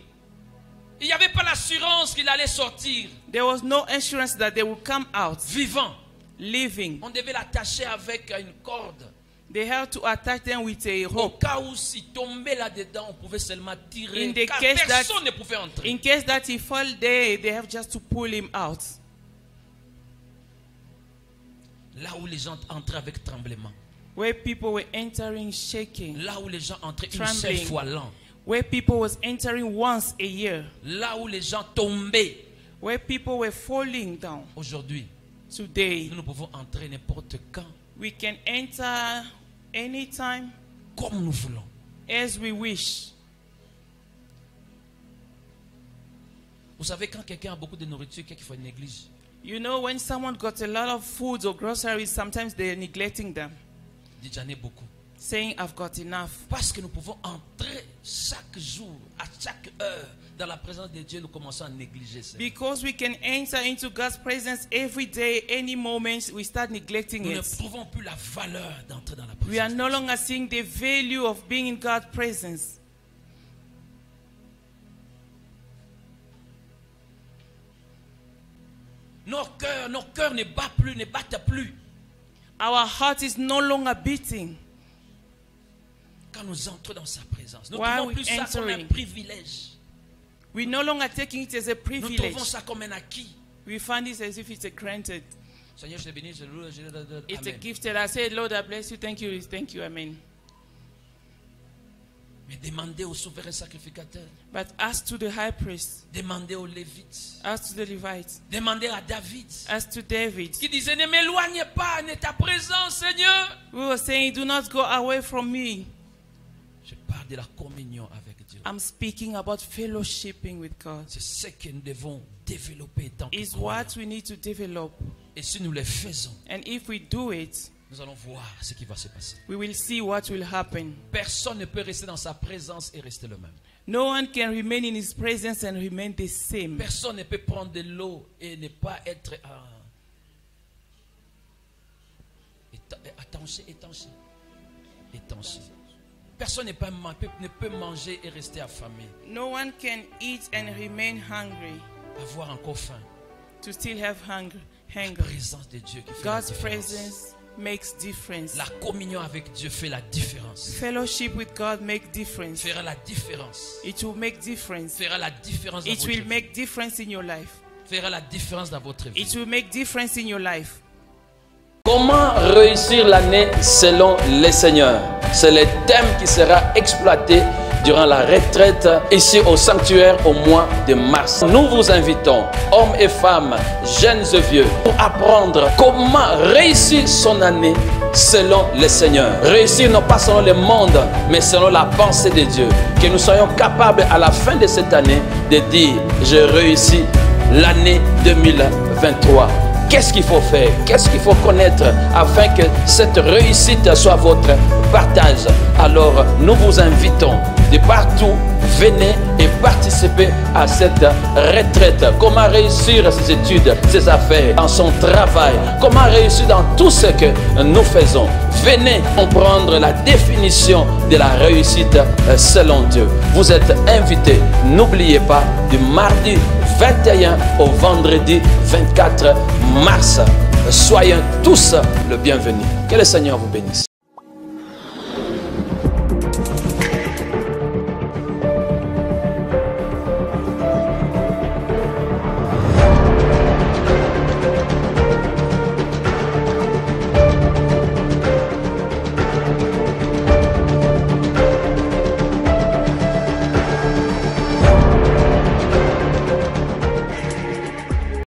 il n'y avait pas l'assurance qu'il allait sortir there was no assurance that they would come out vivant. living. On devait l'attacher avec une corde. They had to attach them with a Au rope. cas où s'il tombait là-dedans, on pouvait seulement tirer. In the Car case that- personne ne pouvait entrer. In case that he fall there, they have just to pull him out. Là où les gens entraient avec tremblement. Where people were entering shaking. Là où les gens entraient une seule Trembling. fois l'an. Where people was entering once a year. Là où les gens tombaient. Where people were falling down. Aujourd'hui, Today, nous pouvons entrer n'importe quand, we can enter anytime comme nous voulons. as we wish. Vous savez, quand quelqu'un a beaucoup de nourriture, quelquefois il néglige. You know, when someone got a lot of foods or groceries, sometimes they're neglecting them. Il dit, j'en ai beaucoup. saying, I've got enough. Parce que nous pouvons entrer chaque jour, à chaque heure, dans la présence de Dieu, nous commençons à négliger ça. Because we can enter into God's presence every day, any moment, we start neglecting Nous ne it. prouvons plus la valeur d'entrer dans la We are présence. no longer seeing the value of being in God's presence. Nos cœurs ne battent plus. Our heart is no longer beating. Quand nous entrons dans sa présence, nous ne While trouvons we plus ça comme un entering, privilège. We're no longer taking it as a Nous privilege. trouvons ça comme un acquis. We find it as if it's a granted. Seigneur, je te bénis, je loue, It's a Amen. gifted. I say, Lord, I bless you. Thank you, amen. Mais demandez au souverain sacrificateur, But as to the high priest, demandez aux Lévites, as to the Levites, demandez à David, as to David, qui disait, ne m'éloignez pas de ta présence, Seigneur. we were saying, do not go away from me. Je parle de la communion avec Dieu. I'm speaking about fellowshipping with God. C'est ce que nous devons développer tant que Is croyants. what we need to develop. Et si nous le faisons, And if we do it, nous allons voir ce qui va se passer. we will see what will happen. Personne ne peut rester dans sa présence et rester le même. No one can remain in his presence and remain the same. Personne ne peut prendre de l'eau et ne pas être étanché. Personne ne peut manger et rester affamé, No one can eat and remain hungry, avoir encore faim. to still have hunger. La présence de Dieu qui fait la God's différence. presence makes difference. La communion avec Dieu fait la différence. Fellowship with God makes difference. Fera la différence. It will make difference. Fera la différence dans It votre will vie. make difference in your life. Fera la différence dans votre vie. It will make difference in your life. Comment réussir l'année selon les seigneurs? C'est le thème qui sera exploité durant la retraite ici au sanctuaire au mois de mars. Nous vous invitons, hommes et femmes, jeunes et vieux, pour apprendre comment réussir son année selon les seigneurs. Réussir non pas selon le monde, mais selon la pensée de Dieu. Que nous soyons capables à la fin de cette année de dire, je réussis l'année 2023. Qu'est-ce qu'il faut faire? Qu'est-ce qu'il faut connaître afin que cette réussite soit votre partage? Alors, nous vous invitons de partout, venez et participez à cette retraite. Comment réussir ses études, ses affaires, dans son travail? Comment réussir dans tout ce que nous faisons? Venez comprendre la définition de la réussite selon Dieu. Vous êtes invités. N'oubliez pas, du mardi 21 au vendredi 24 mars. Soyez tous le bienvenu. Que le Seigneur vous bénisse.